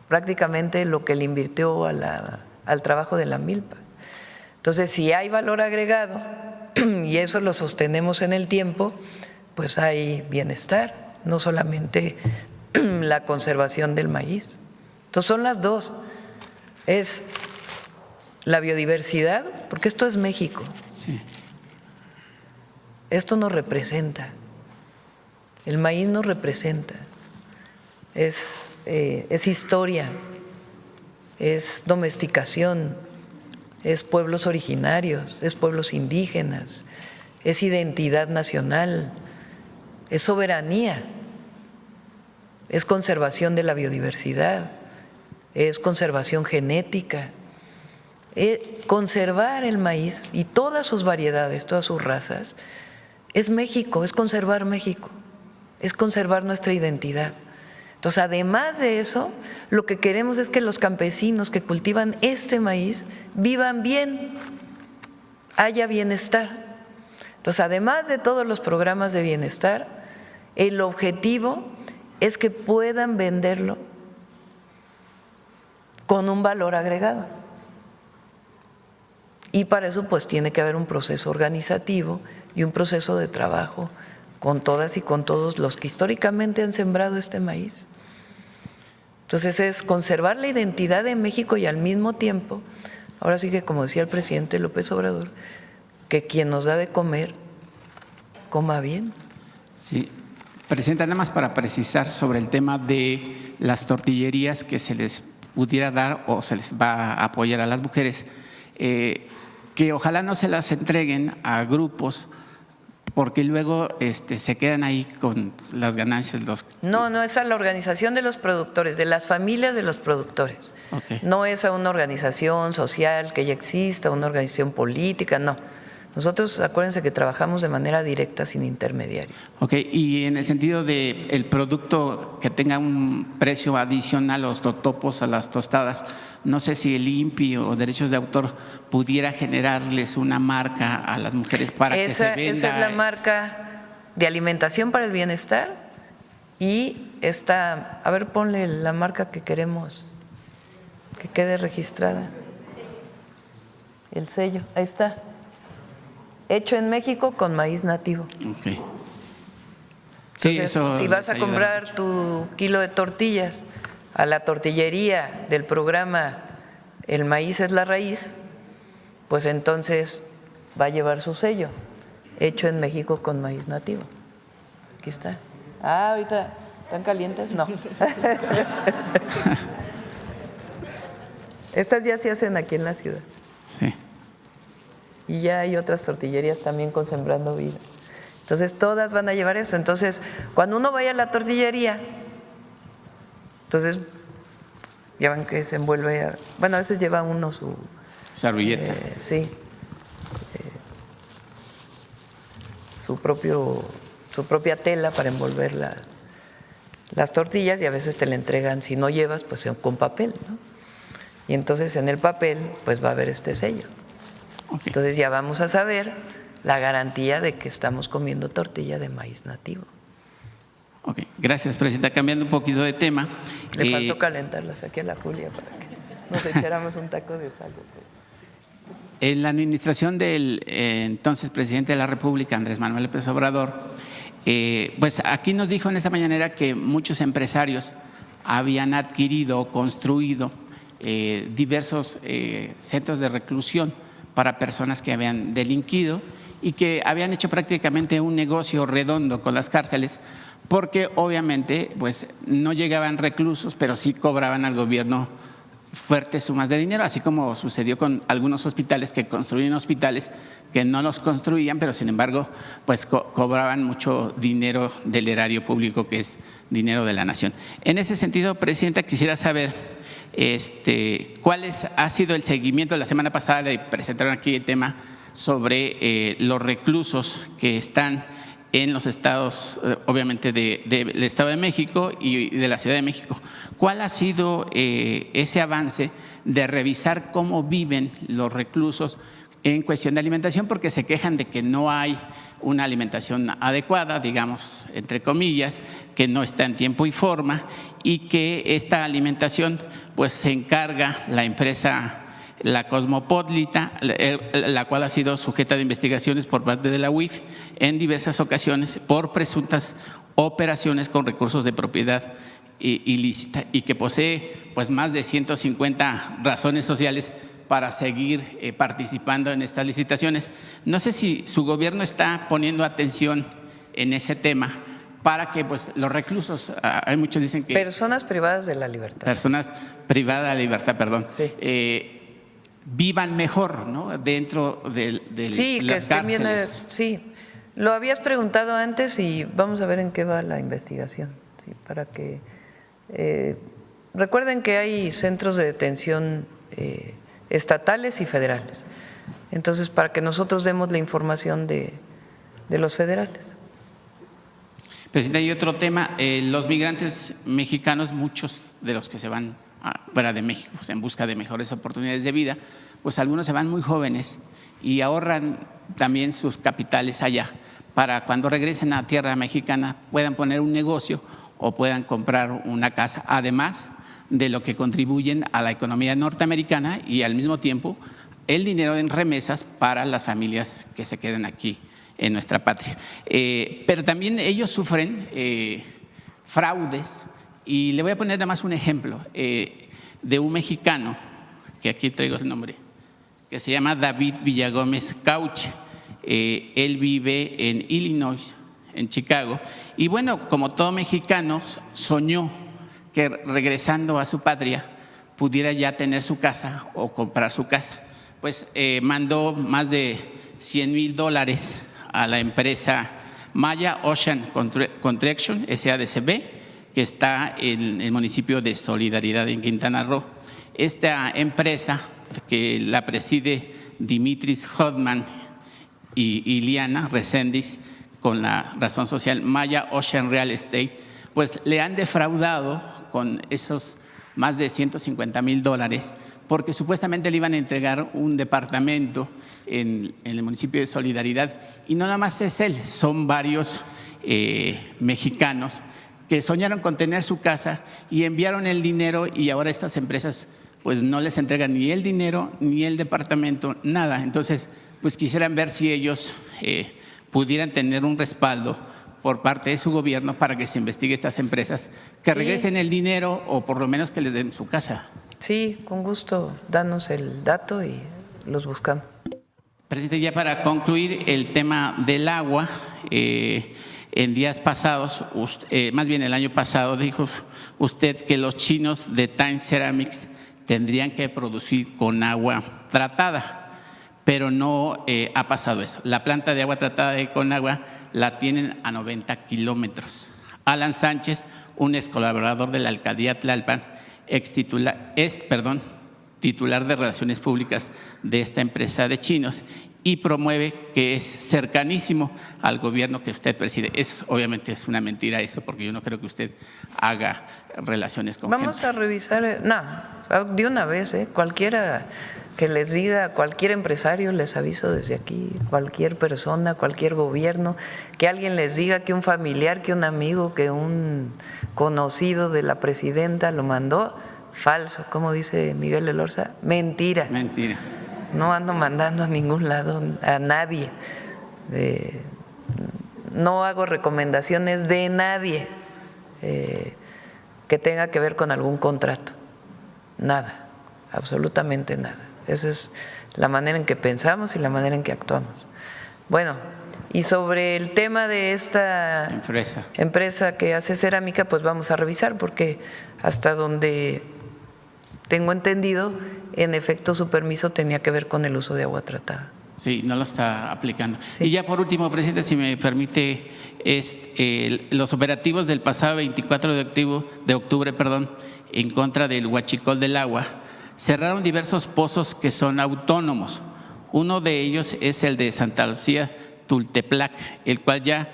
prácticamente lo que le invirtió al trabajo de la milpa. Entonces, si hay valor agregado y eso lo sostenemos en el tiempo, pues hay bienestar, no solamente la conservación del maíz. Entonces son las dos, es la biodiversidad, porque esto es México, Sí. esto nos representa, el maíz nos representa, es historia, es domesticación, es pueblos originarios, es pueblos indígenas, es identidad nacional, es soberanía, es conservación de la biodiversidad, es conservación genética. Conservar el maíz y todas sus variedades, todas sus razas, es México, es conservar México, es conservar nuestra identidad. Entonces, además de eso, lo que queremos es que los campesinos que cultivan este maíz vivan bien, haya bienestar. Entonces, además de todos los programas de bienestar, el objetivo es que puedan venderlo con un valor agregado. Y para eso pues tiene que haber un proceso organizativo y un proceso de trabajo con todas y con todos los que históricamente han sembrado este maíz. Entonces es conservar la identidad de México y al mismo tiempo, ahora sí que como decía el presidente López Obrador, que quien nos da de comer coma bien. Sí. Presidenta, nada más para precisar sobre el tema de las tortillerías que se les pudiera dar o se les va a apoyar a las mujeres, que ojalá no se las entreguen a grupos porque luego se quedan ahí con las ganancias. No, es a la organización de los productores, de las familias de los productores. Okay. No es a una organización social que ya exista, una organización política, no. Nosotros, acuérdense que trabajamos de manera directa sin intermediarios. Ok, y en el sentido de el producto que tenga un precio adicional a los totopos, a las tostadas, no sé si el INPI o derechos de autor pudiera generarles una marca a las mujeres para que se venda. Esa es la marca de alimentación para el bienestar y esta, a ver, ponle la marca que queremos que quede registrada. El sello, ahí está. Hecho en México con maíz nativo. Okay. Sí, Entonces, eso si vas a les ayuda comprar mucho. tu kilo de tortillas a la tortillería del programa El maíz es la raíz, pues entonces va a llevar su sello, hecho en México con maíz nativo. Aquí está. Ah, ahorita, ¿están calientes? No. Estas ya se hacen aquí en la ciudad. Sí. Y ya hay otras tortillerías también con Sembrando Vida. Entonces, todas van a llevar eso. Entonces, cuando uno vaya a la tortillería, entonces, ya ven que se envuelve, bueno, a veces lleva uno su… Servilleta. Sí. Su propia tela para envolver las tortillas y a veces te la entregan, si no llevas, pues con papel, ¿no? Y entonces en el papel, pues va a haber este sello. Okay. Entonces ya vamos a saber la garantía de que estamos comiendo tortilla de maíz nativo. Ok, gracias, presidenta. Cambiando un poquito de tema. Le faltó calentarlas aquí a la Julia para que nos echáramos un taco de sal. En la administración del entonces presidente de la República, Andrés Manuel López Obrador, pues aquí nos dijo en esta mañanera que muchos empresarios habían adquirido o construido diversos centros de reclusión para personas que habían delinquido y que habían hecho prácticamente un negocio redondo con las cárceles, porque obviamente pues no llegaban reclusos, pero sí cobraban al gobierno fuertes sumas de dinero, así como sucedió con algunos hospitales que construían hospitales que no los construían, pero sin embargo pues cobraban mucho dinero del erario público, que es dinero de la nación. En ese sentido, presidenta, quisiera saber cuál ha sido el seguimiento. La semana pasada le presentaron aquí el tema sobre los reclusos que están en los estados, obviamente del Estado de México y de la Ciudad de México. ¿Cuál ha sido ese avance de revisar cómo viven los reclusos en cuestión de alimentación? Porque se quejan de que no hay una alimentación adecuada, digamos, entre comillas, que no está en tiempo y forma, y que esta alimentación pues se encarga la empresa La Cosmopolita, la cual ha sido sujeta de investigaciones por parte de la UIF en diversas ocasiones por presuntas operaciones con recursos de propiedad ilícita, y que posee pues más de 150 razones sociales para seguir participando en estas licitaciones. No sé si su gobierno está poniendo atención en ese tema para que pues los reclusos, hay muchos dicen que… Personas privadas de la libertad. Personas privadas de la libertad, perdón. Sí. Vivan mejor, ¿no? Dentro de sí, las que estén bien, cárceles. sí, lo habías preguntado antes y vamos a ver en qué va la investigación. Sí, para que recuerden que hay centros de detención estatales y federales. Entonces, para que nosotros demos la información de los federales. Presidenta, hay otro tema. Los migrantes mexicanos, muchos de los que se van fuera de México pues, en busca de mejores oportunidades de vida, pues algunos se van muy jóvenes y ahorran también sus capitales allá para cuando regresen a tierra mexicana puedan poner un negocio o puedan comprar una casa, además de lo que contribuyen a la economía norteamericana y al mismo tiempo el dinero en remesas para las familias que se quedan aquí en nuestra patria. Pero también ellos sufren fraudes. Y le voy a poner nada más un ejemplo de un mexicano, que aquí traigo el nombre, que se llama David Villagómez Cauche. Él vive en Illinois, en Chicago. Y bueno, como todo mexicano, soñó que regresando a su patria pudiera ya tener su casa o comprar su casa. Pues mandó más de $100,000 a la empresa Maya Ocean Contraction, SADCB, que está en el municipio de Solidaridad en Quintana Roo. Esta empresa, que la preside Dimitris Hodman y Iliana Reséndiz, con la razón social Maya Ocean Real Estate, pues le han defraudado con esos más de $150,000 porque supuestamente le iban a entregar un departamento en el municipio de Solidaridad. Y no nada más es él, son varios mexicanos que soñaron con tener su casa y enviaron el dinero, y ahora estas empresas pues no les entregan ni el dinero ni el departamento, nada. Entonces pues quisieran ver si ellos pudieran tener un respaldo por parte de su gobierno para que se investigue estas empresas, que regresen el dinero o por lo menos que les den su casa. Sí, con gusto, danos el dato y los buscamos. Presidente, ya para concluir el tema del agua, en días pasados, más bien el año pasado, dijo usted que los chinos de Time Ceramics tendrían que producir con agua tratada, pero no ha pasado eso. La planta de agua tratada de Conagua la tienen a 90 kilómetros. Alan Sánchez, un ex colaborador de la alcaldía Tlalpan, titular de Relaciones Públicas de esta empresa de chinos, y promueve que es cercanísimo al gobierno que usted preside. Obviamente es una mentira eso, porque yo no creo que usted haga relaciones con Vamos gente. a revisar, no, de una vez, cualquiera que les diga a cualquier empresario, les aviso desde aquí, cualquier persona, cualquier gobierno, que alguien les diga que un familiar, que un amigo, que un conocido de la presidenta lo mandó, falso, como dice Miguel Elorza, mentira. Mentira. No ando mandando a ningún lado a nadie. No hago recomendaciones de nadie que tenga que ver con algún contrato. Nada, absolutamente nada. Esa es la manera en que pensamos y la manera en que actuamos. Bueno, y sobre el tema de esta empresa que hace cerámica, pues vamos a revisar, porque hasta donde tengo entendido, en efecto su permiso tenía que ver con el uso de agua tratada. Sí, no lo está aplicando. Sí. Y ya por último, presidente, si me permite, los operativos del pasado 24 de octubre, en contra del Huachicol del Agua, cerraron diversos pozos que son autónomos. Uno de ellos es el de Santa Lucía Tultepec, el cual ya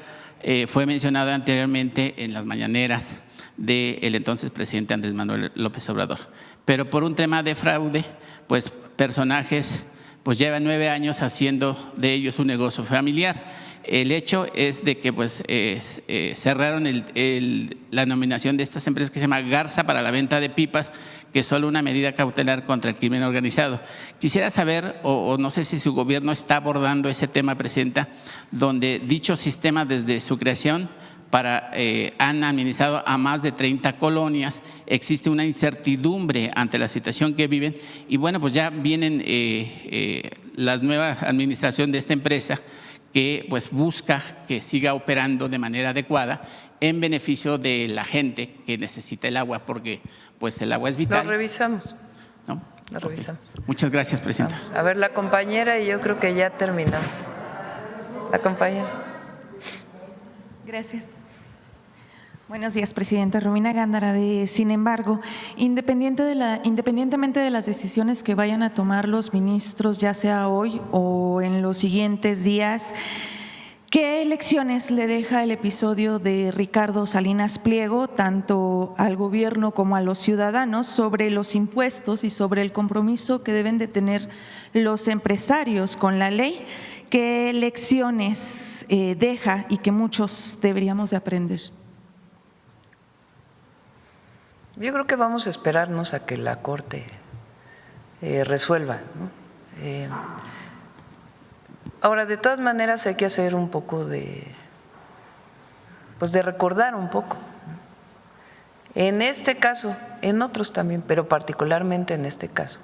fue mencionado anteriormente en las mañaneras del entonces presidente Andrés Manuel López Obrador. Pero por un tema de fraude, pues personajes pues llevan 9 años haciendo de ellos un negocio familiar. El hecho es de que pues cerraron la nominación de estas empresas que se llama Garza para la venta de pipas, que es solo una medida cautelar contra el crimen organizado. Quisiera saber, o no sé si su gobierno está abordando ese tema, presidenta, donde dicho sistema desde su creación han administrado a más de 30 colonias, existe una incertidumbre ante la situación que viven y bueno, pues ya vienen la nueva administración de esta empresa que pues busca que siga operando de manera adecuada en beneficio de la gente que necesita el agua, porque pues el agua es vital. Lo revisamos. ¿No? Lo revisamos. Muchas gracias, presidenta. Vamos a ver la compañera y yo creo que ya terminamos. La compañera. Gracias. Buenos días, presidenta. Romina Gándara, de Sin embargo, independientemente de las decisiones que vayan a tomar los ministros, ya sea hoy o en los siguientes días, ¿qué lecciones le deja el episodio de Ricardo Salinas Pliego, tanto al gobierno como a los ciudadanos, sobre los impuestos y sobre el compromiso que deben de tener los empresarios con la ley? ¿Qué lecciones deja y que muchos deberíamos de aprender? Yo creo que vamos a esperarnos a que la Corte resuelva, ¿no? Ahora, de todas maneras, hay que hacer un poco de recordar un poco. En este caso, en otros también, pero particularmente en este caso.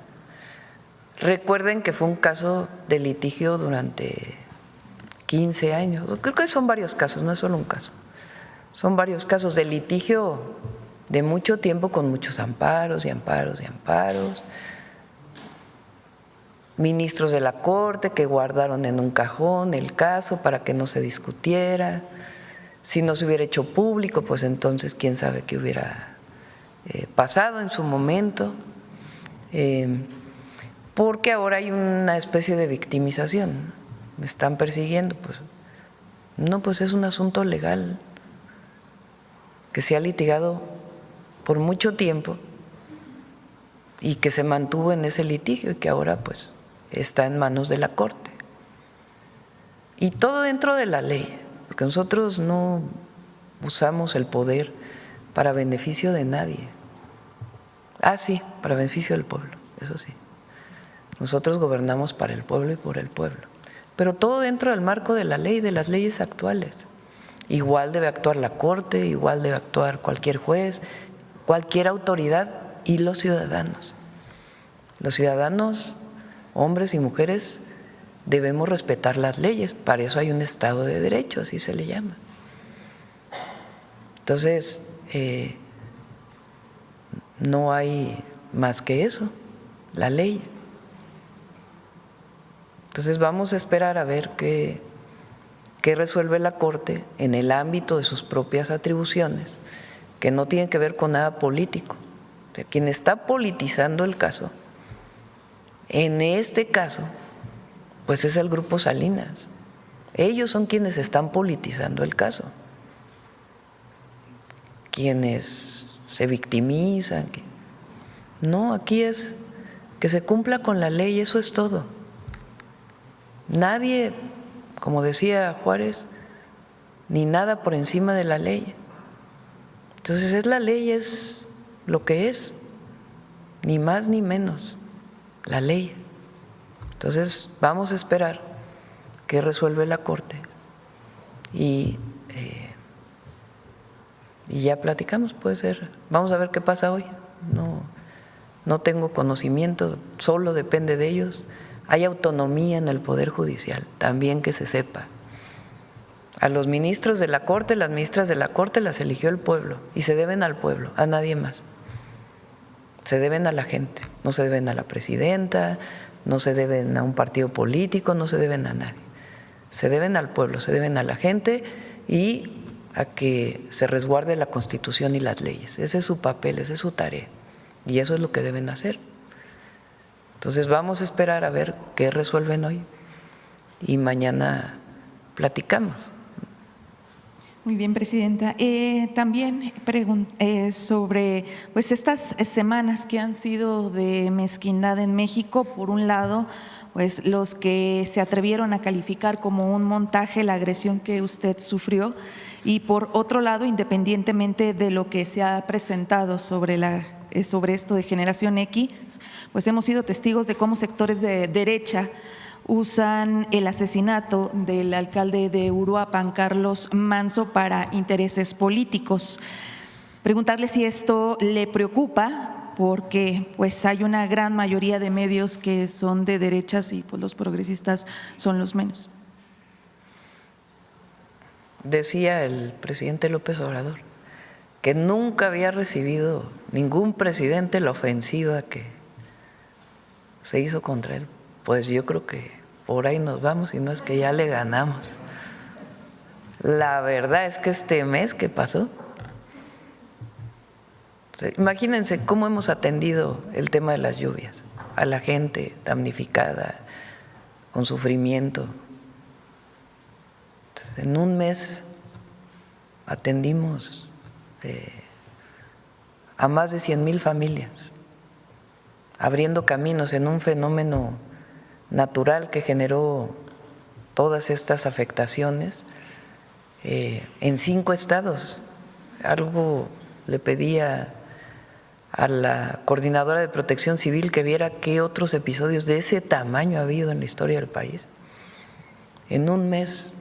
Recuerden que fue un caso de litigio durante 15 años. Creo que son varios casos, no es solo un caso. Son varios casos de litigio de mucho tiempo, con muchos amparos y amparos y amparos, ministros de la Corte que guardaron en un cajón el caso para que no se discutiera. Si no se hubiera hecho público, pues entonces quién sabe qué hubiera pasado en su momento, porque ahora hay una especie de victimización. Me están persiguiendo, pues no, pues es un asunto legal que se ha litigado por mucho tiempo y que se mantuvo en ese litigio y que ahora pues está en manos de la Corte. Y todo dentro de la ley, porque nosotros no usamos el poder para beneficio de nadie. Ah, sí, para beneficio del pueblo, eso sí. Nosotros gobernamos para el pueblo y por el pueblo, pero todo dentro del marco de la ley, de las leyes actuales. Igual debe actuar la Corte, igual debe actuar cualquier juez, cualquier autoridad y los ciudadanos. Los ciudadanos, hombres y mujeres, debemos respetar las leyes, para eso hay un Estado de Derecho, así se le llama. Entonces, no hay más que eso, la ley. Entonces vamos a esperar a ver qué resuelve la Corte en el ámbito de sus propias atribuciones, que no tienen que ver con nada político. O sea, quien está politizando el caso, en este caso, pues es el Grupo Salinas. Ellos son quienes están politizando el caso, quienes se victimizan. No, aquí es que se cumpla con la ley, eso es todo. Nadie, como decía Juárez, ni nada por encima de la ley. Entonces es la ley, es lo que es, ni más ni menos, la ley. Entonces vamos a esperar qué resuelve la Corte y ya platicamos, puede ser. Vamos a ver qué pasa hoy. No tengo conocimiento, solo depende de ellos. Hay autonomía en el Poder Judicial, también que se sepa. A los ministros de la Corte, las ministras de la Corte las eligió el pueblo y se deben al pueblo, a nadie más. Se deben a la gente, no se deben a la presidenta, no se deben a un partido político, no se deben a nadie. Se deben al pueblo, se deben a la gente y a que se resguarde la Constitución y las leyes. Ese es su papel, esa es su tarea y eso es lo que deben hacer. Entonces vamos a esperar a ver qué resuelven hoy y mañana platicamos. Muy bien, presidenta. También sobre pues estas semanas que han sido de mezquindad en México. Por un lado, pues los que se atrevieron a calificar como un montaje la agresión que usted sufrió, y por otro lado, independientemente de lo que se ha presentado sobre esto de Generación X, pues hemos sido testigos de cómo sectores de derecha usan el asesinato del alcalde de Uruapan, Carlos Manso, para intereses políticos. Preguntarle si esto le preocupa, porque pues hay una gran mayoría de medios que son de derechas y pues los progresistas son los menos. Decía el presidente López Obrador que nunca había recibido ningún presidente la ofensiva que se hizo contra él. Pues yo creo que por ahí nos vamos y no es que ya le ganamos. La verdad es que este mes que pasó, imagínense cómo hemos atendido el tema de las lluvias, a la gente damnificada, con sufrimiento. Entonces, en un mes atendimos a más de 100,000 familias, abriendo caminos en un fenómeno natural que generó todas estas afectaciones en 5 estados. Algo le pedía a la coordinadora de Protección Civil que viera qué otros episodios de ese tamaño ha habido en la historia del país. En un mes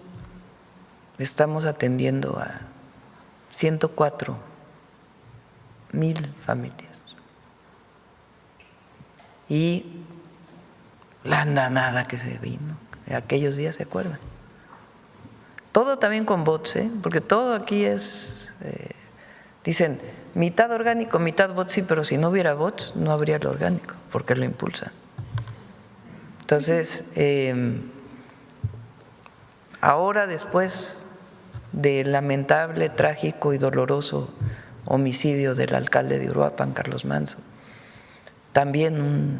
estamos atendiendo a 104,000 familias. Y la andanada que se vino de aquellos días, ¿se acuerdan? Todo también con bots, porque todo aquí es, dicen, mitad orgánico, mitad bots, sí, pero si no hubiera bots, no habría lo orgánico, porque lo impulsan. Entonces, ahora después del lamentable, trágico y doloroso homicidio del alcalde de Uruapan, Carlos Manso, también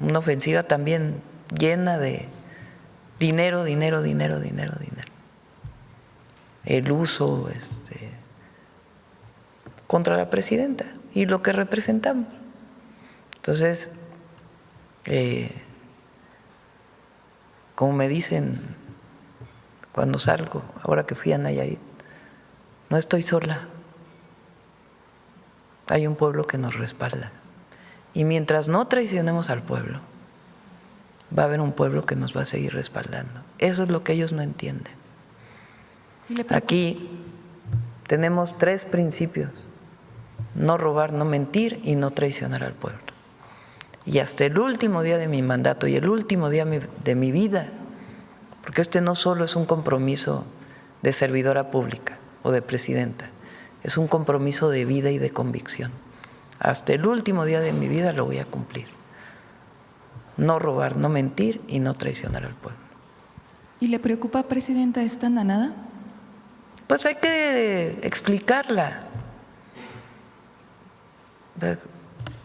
una ofensiva también llena de dinero. El uso contra la presidenta y lo que representamos. Entonces, como me dicen cuando salgo, ahora que fui a Nayarit, no estoy sola, hay un pueblo que nos respalda. Y mientras no traicionemos al pueblo, va a haber un pueblo que nos va a seguir respaldando. Eso es lo que ellos no entienden. Aquí tenemos 3 principios: no robar, no mentir y no traicionar al pueblo. Y hasta el último día de mi mandato y el último día de mi vida, porque este no solo es un compromiso de servidora pública o de presidenta, es un compromiso de vida y de convicción. Hasta el último día de mi vida lo voy a cumplir. No robar, no mentir y no traicionar al pueblo. ¿Y le preocupa, presidenta, esta andanada? Pues hay que explicarla.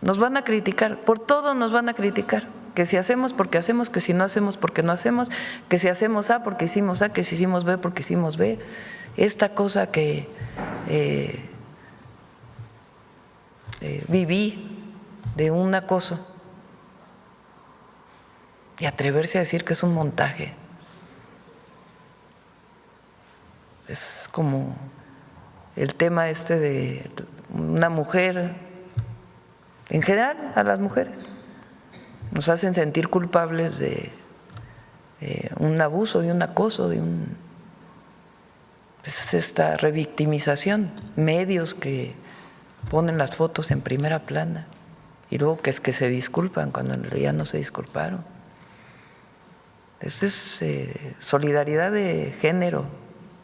Nos van a criticar, por todo nos van a criticar. Que si hacemos porque hacemos, que si no hacemos porque no hacemos, que si hacemos A porque hicimos A, que si hicimos B porque hicimos B. Esta cosa que viví de un acoso y atreverse a decir que es un montaje. Es como el tema de una mujer, en general a las mujeres, nos hacen sentir culpables de un abuso, de un acoso, es esta revictimización, medios que ponen las fotos en primera plana y luego que se disculpan cuando en realidad no se disculparon. Esto es solidaridad de género,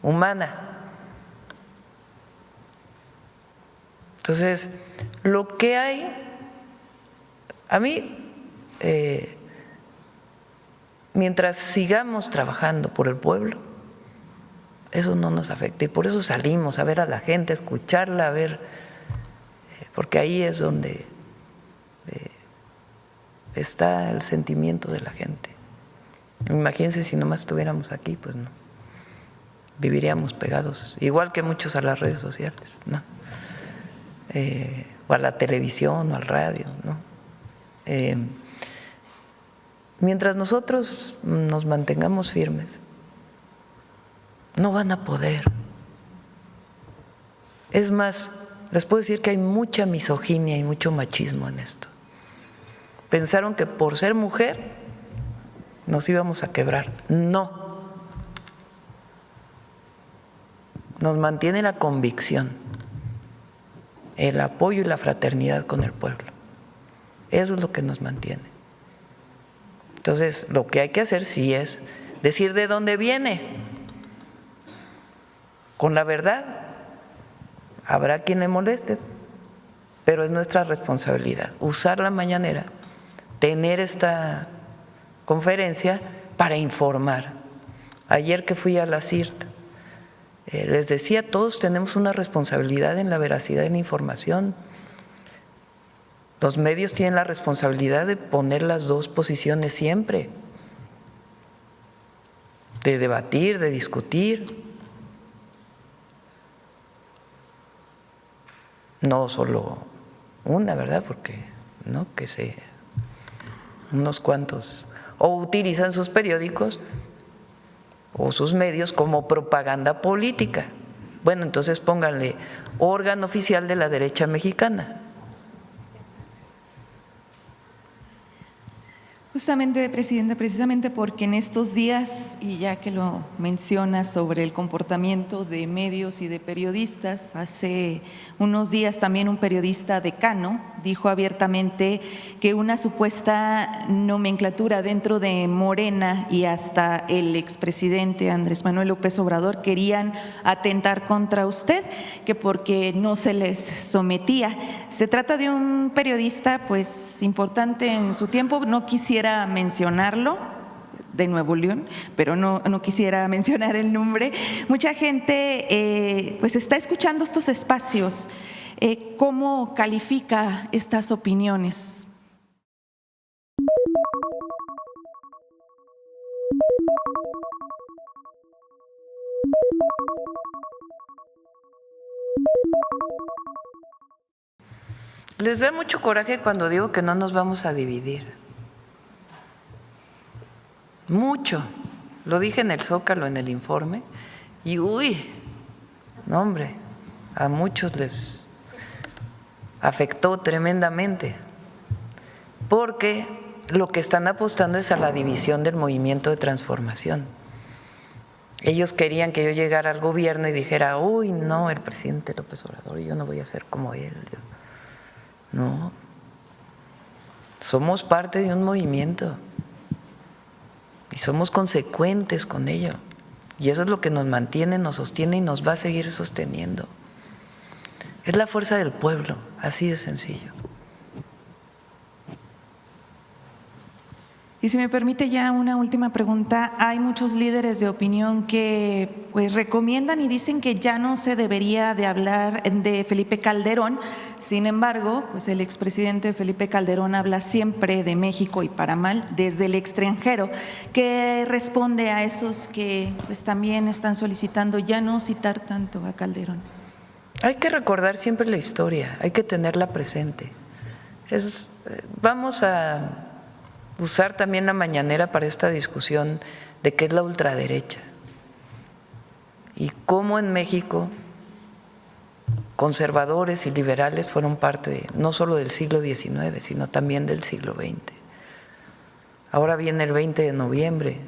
humana. Entonces, lo que hay, a mí, mientras sigamos trabajando por el pueblo, eso no nos afecta y por eso salimos a ver a la gente, a escucharla, a ver, porque ahí es donde está el sentimiento de la gente. Imagínense si nomás estuviéramos aquí, pues no, viviríamos pegados, igual que muchos a las redes sociales, ¿no? O a la televisión o al radio, ¿no? Mientras nosotros nos mantengamos firmes, no van a poder. Es más, les puedo decir que hay mucha misoginia y mucho machismo en esto. Pensaron que por ser mujer nos íbamos a quebrar. No. Nos mantiene la convicción, el apoyo y la fraternidad con el pueblo. Eso es lo que nos mantiene. Entonces, lo que hay que hacer sí es decir de dónde viene. Con la verdad, habrá quien le moleste, pero es nuestra responsabilidad usar la mañanera, tener esta conferencia para informar. Ayer que fui a la CIRT, les decía, todos tenemos una responsabilidad en la veracidad de la información. Los medios tienen la responsabilidad de poner las dos posiciones siempre, de debatir, de discutir. No solo una, ¿verdad? Porque no que unos cuantos o utilizan sus periódicos o sus medios como propaganda política. Bueno, entonces pónganle órgano oficial de la derecha mexicana. Justamente, Presidenta, precisamente porque en estos días, y ya que lo menciona sobre el comportamiento de medios y de periodistas, hace unos días también un periodista decano dijo abiertamente que una supuesta nomenclatura dentro de Morena y hasta el expresidente Andrés Manuel López Obrador querían atentar contra usted, que porque no se les sometía. Se trata de un periodista pues importante en su tiempo, no quisiera mencionarlo, de Nuevo León, pero no quisiera mencionar el nombre. Mucha gente pues está escuchando estos espacios. ¿Cómo califica estas opiniones? Les da mucho coraje cuando digo que no nos vamos a dividir. Mucho. Lo dije en el Zócalo, en el informe, y uy, no hombre, a muchos les afectó tremendamente, porque lo que están apostando es a la división del movimiento de transformación. Ellos querían que yo llegara al gobierno y dijera, uy, no, el presidente López Obrador, yo no voy a ser como él. No, somos parte de un movimiento y somos consecuentes con ello. Y eso es lo que nos mantiene, nos sostiene y nos va a seguir sosteniendo. Es la fuerza del pueblo, así de sencillo. Y si me permite ya una última pregunta, hay muchos líderes de opinión que pues recomiendan y dicen que ya no se debería de hablar de Felipe Calderón. Sin embargo, pues el expresidente Felipe Calderón habla siempre de México y para mal desde el extranjero. ¿Qué responde a esos que pues también están solicitando ya no citar tanto a Calderón? Hay que recordar siempre la historia, hay que tenerla presente. Vamos a usar también la mañanera para esta discusión de qué es la ultraderecha y cómo en México conservadores y liberales fueron parte no solo del siglo XIX, sino también del siglo XX. Ahora viene el 20 de noviembre,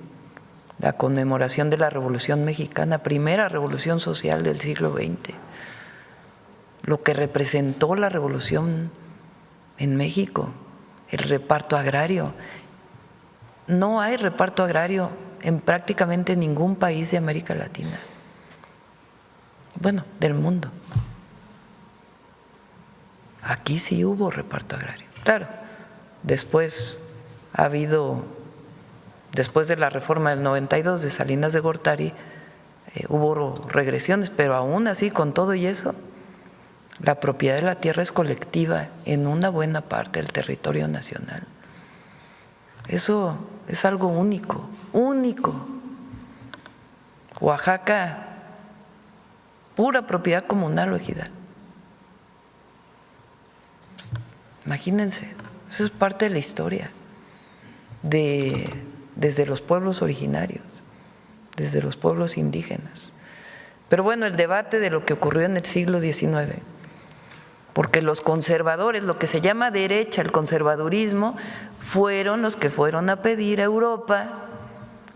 la conmemoración de la Revolución Mexicana, primera revolución social del siglo XX, lo que representó la revolución en México, el reparto agrario. No hay reparto agrario en prácticamente ningún país de América Latina, bueno, del mundo. Aquí sí hubo reparto agrario. Claro, después ha habido, después de la reforma del 92 de Salinas de Gortari, hubo regresiones, pero aún así, con todo y eso, la propiedad de la tierra es colectiva en una buena parte del territorio nacional. Eso es algo único, único. Oaxaca, pura propiedad comunal o ejidal. Imagínense, eso es parte de la historia, desde los pueblos originarios, desde los pueblos indígenas. Pero bueno, el debate de lo que ocurrió en el siglo XIX, porque los conservadores, lo que se llama derecha, el conservadurismo, fueron los que fueron a pedir a Europa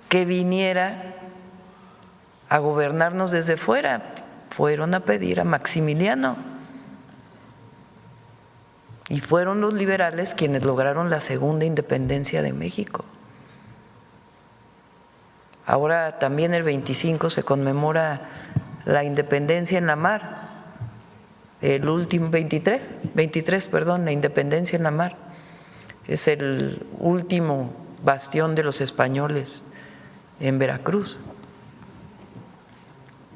que viniera a gobernarnos desde fuera, fueron a pedir a Maximiliano. Y fueron los liberales quienes lograron la segunda independencia de México. Ahora también el 25 se conmemora la independencia en la mar. El último 23, la independencia en la mar. Es el último bastión de los españoles en Veracruz.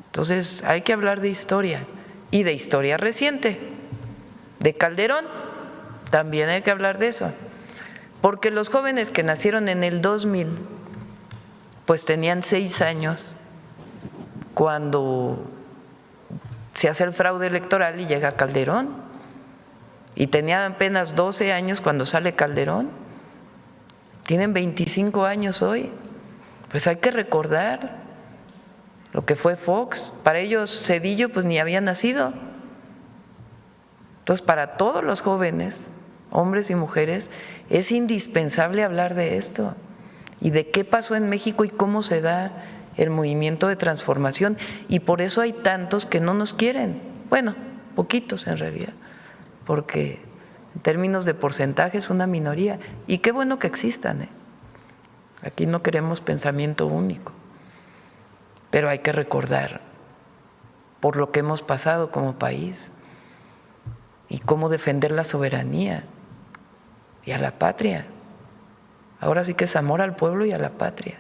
Entonces hay que hablar de historia y de historia reciente, de Calderón. También hay que hablar de eso, porque los jóvenes que nacieron en el 2000, pues tenían 6 años cuando se hace el fraude electoral y llega Calderón, y tenían apenas 12 años cuando sale Calderón, tienen 25 años hoy. Pues hay que recordar lo que fue Fox. Para ellos Zedillo pues ni había nacido. Entonces, para todos los jóvenes, hombres y mujeres, es indispensable hablar de esto y de qué pasó en México y cómo se da el movimiento de transformación. Y por eso hay tantos que no nos quieren, bueno, poquitos en realidad, porque en términos de porcentaje es una minoría. Y qué bueno que existan, Aquí no queremos pensamiento único, pero hay que recordar por lo que hemos pasado como país y cómo defender la soberanía y a la patria. Ahora sí que es amor al pueblo y a la patria.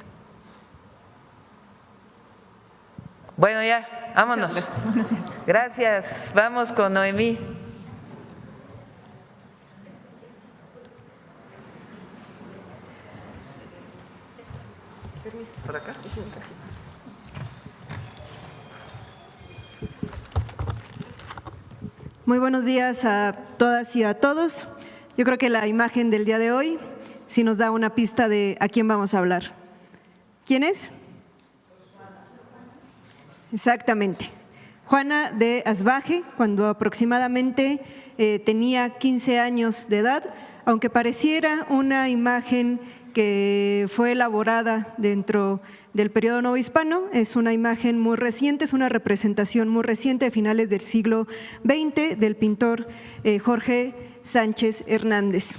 Bueno, ya, vámonos. Gracias. Vamos con Noemí. ¿Por acá? Muy buenos días a todas y a todos. Yo creo que la imagen del día de hoy sí nos da una pista de a quién vamos a hablar. ¿Quién es? Exactamente. Juana de Asbaje, cuando aproximadamente tenía 15 años de edad, aunque pareciera una imagen que fue elaborada dentro del periodo novohispano, es una imagen muy reciente, es una representación muy reciente de finales del siglo XX del pintor Jorge Sánchez Hernández.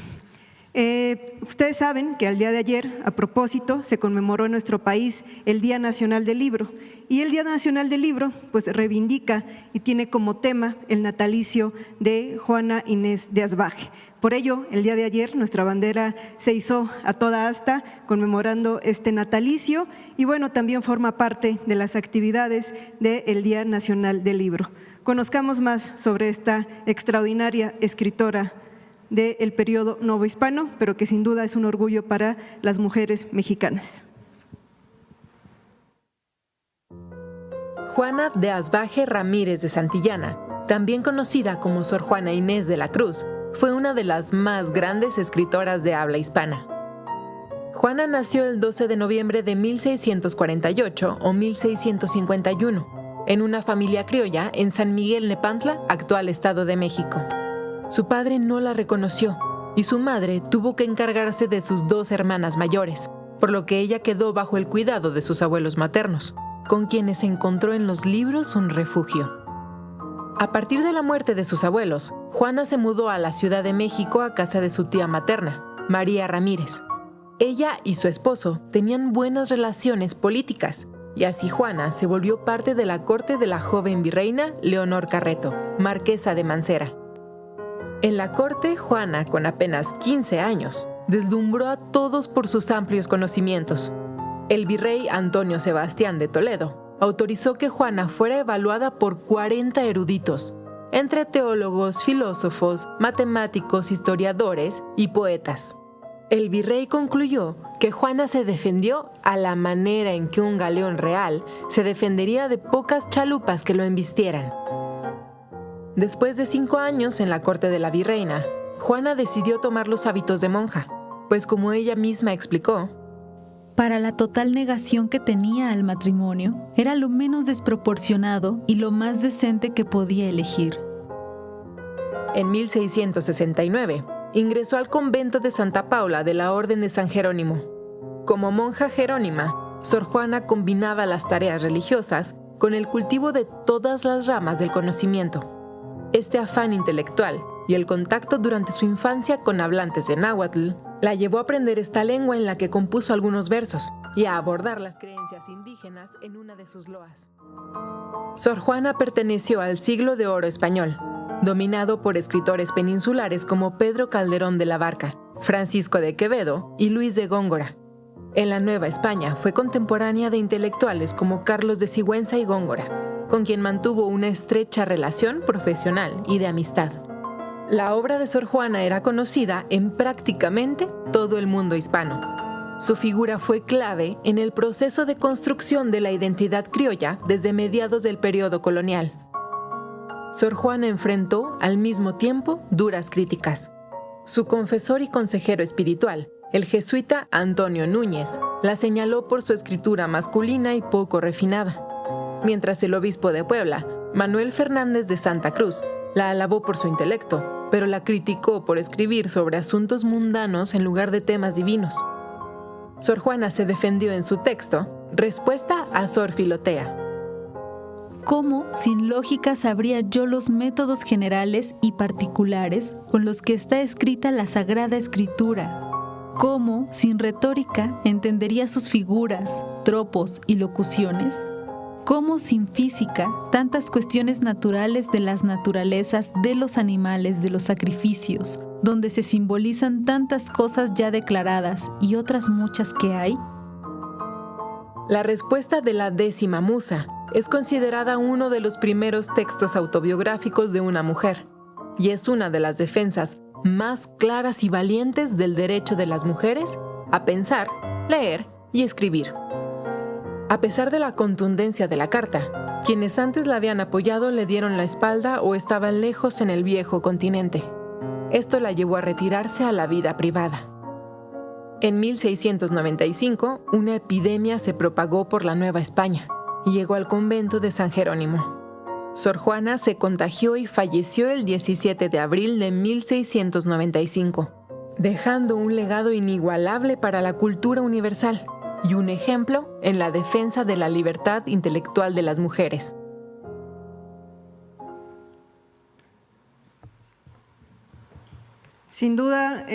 Ustedes saben que al día de ayer, a propósito, se conmemoró en nuestro país el Día Nacional del Libro, y el Día Nacional del Libro pues reivindica y tiene como tema el natalicio de Juana Inés de Asbaje. Por ello, el día de ayer nuestra bandera se izó a toda asta conmemorando este natalicio y bueno, también forma parte de las actividades del Día Nacional del Libro. Conozcamos más sobre esta extraordinaria escritora del periodo novohispano, pero que sin duda es un orgullo para las mujeres mexicanas. Juana de Asbaje Ramírez de Santillana, también conocida como Sor Juana Inés de la Cruz, fue una de las más grandes escritoras de habla hispana. Juana nació el 12 de noviembre de 1648 o 1651, en una familia criolla en San Miguel Nepantla, actual Estado de México. Su padre no la reconoció y su madre tuvo que encargarse de sus 2 hermanas mayores, por lo que ella quedó bajo el cuidado de sus abuelos maternos, con quienes encontró en los libros un refugio. A partir de la muerte de sus abuelos, Juana se mudó a la Ciudad de México a casa de su tía materna, María Ramírez. Ella y su esposo tenían buenas relaciones políticas, y así Juana se volvió parte de la corte de la joven virreina Leonor Carreto, marquesa de Mancera. En la corte, Juana, con apenas 15 años, deslumbró a todos por sus amplios conocimientos. El virrey Antonio Sebastián de Toledo autorizó que Juana fuera evaluada por 40 eruditos, entre teólogos, filósofos, matemáticos, historiadores y poetas. El virrey concluyó que Juana se defendió a la manera en que un galeón real se defendería de pocas chalupas que lo embistieran. Después de 5 años en la corte de la virreina, Juana decidió tomar los hábitos de monja, pues como ella misma explicó, para la total negación que tenía al matrimonio, era lo menos desproporcionado y lo más decente que podía elegir. En 1669, ingresó al convento de Santa Paula de la Orden de San Jerónimo. Como monja jerónima, Sor Juana combinaba las tareas religiosas con el cultivo de todas las ramas del conocimiento. Este afán intelectual y el contacto durante su infancia con hablantes de náhuatl la llevó a aprender esta lengua en la que compuso algunos versos y a abordar las creencias indígenas en una de sus loas. Sor Juana perteneció al siglo de oro español, dominado por escritores peninsulares como Pedro Calderón de la Barca, Francisco de Quevedo y Luis de Góngora. En la Nueva España fue contemporánea de intelectuales como Carlos de Sigüenza y Góngora, con quien mantuvo una estrecha relación profesional y de amistad. La obra de Sor Juana era conocida en prácticamente todo el mundo hispano. Su figura fue clave en el proceso de construcción de la identidad criolla desde mediados del periodo colonial. Sor Juana enfrentó, al mismo tiempo, duras críticas. Su confesor y consejero espiritual, el jesuita Antonio Núñez, la señaló por su escritura masculina y poco refinada, mientras el obispo de Puebla, Manuel Fernández de Santa Cruz, la alabó por su intelecto, pero la criticó por escribir sobre asuntos mundanos en lugar de temas divinos. Sor Juana se defendió en su texto, Respuesta a Sor Filotea. ¿Cómo, sin lógica, sabría yo los métodos generales y particulares con los que está escrita la Sagrada Escritura? ¿Cómo, sin retórica, entendería sus figuras, tropos y locuciones? ¿Cómo, sin física, tantas cuestiones naturales de las naturalezas, de los animales, de los sacrificios, donde se simbolizan tantas cosas ya declaradas y otras muchas que hay? La respuesta de la 10ª Musa es considerada uno de los primeros textos autobiográficos de una mujer, y es una de las defensas más claras y valientes del derecho de las mujeres a pensar, leer y escribir. A pesar de la contundencia de la carta, quienes antes la habían apoyado le dieron la espalda o estaban lejos en el viejo continente. Esto la llevó a retirarse a la vida privada. En 1695, una epidemia se propagó por la Nueva España y llegó al convento de San Jerónimo. Sor Juana se contagió y falleció el 17 de abril de 1695, dejando un legado inigualable para la cultura universal y un ejemplo en la defensa de la libertad intelectual de las mujeres. Sin duda,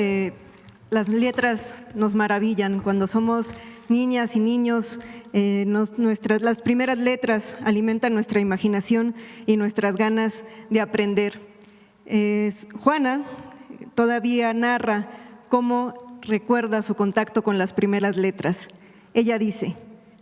las letras nos maravillan. Cuando somos niñas y niños, las primeras letras alimentan nuestra imaginación y nuestras ganas de aprender. Juana todavía narra cómo recuerda su contacto con las primeras letras. Ella dice: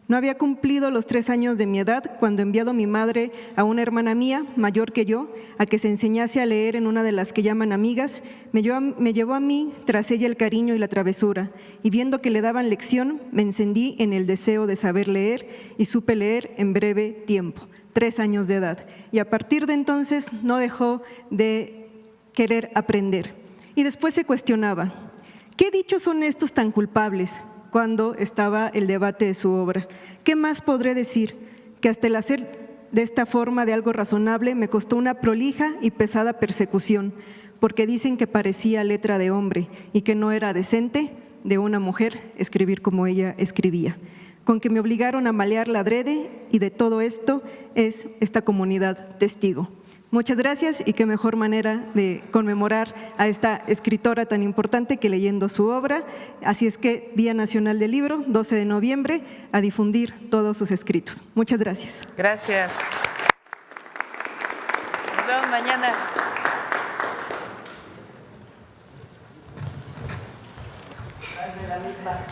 no había cumplido los 3 años de mi edad cuando enviado mi madre a una hermana mía, mayor que yo, a que se enseñase a leer en una de las que llaman amigas. Me llevó a mí tras ella el cariño y la travesura, y viendo que le daban lección, me encendí en el deseo de saber leer y supe leer en breve tiempo, 3 años de edad. Y a partir de entonces no dejó de querer aprender. Y después se cuestionaba: ¿qué dichos son estos tan culpables? cuando estaba el debate de su obra. ¿Qué más podré decir? Que hasta el hacer de esta forma de algo razonable me costó una prolija y pesada persecución, porque dicen que parecía letra de hombre y que no era decente de una mujer escribir como ella escribía. Con que me obligaron a malearla adrede, y de todo esto es esta comunidad testigo. Muchas gracias, y qué mejor manera de conmemorar a esta escritora tan importante que leyendo su obra. Así es que Día Nacional del Libro, 12 de noviembre, a difundir todos sus escritos. Muchas gracias. Gracias. Nos vemos mañana. De la misma.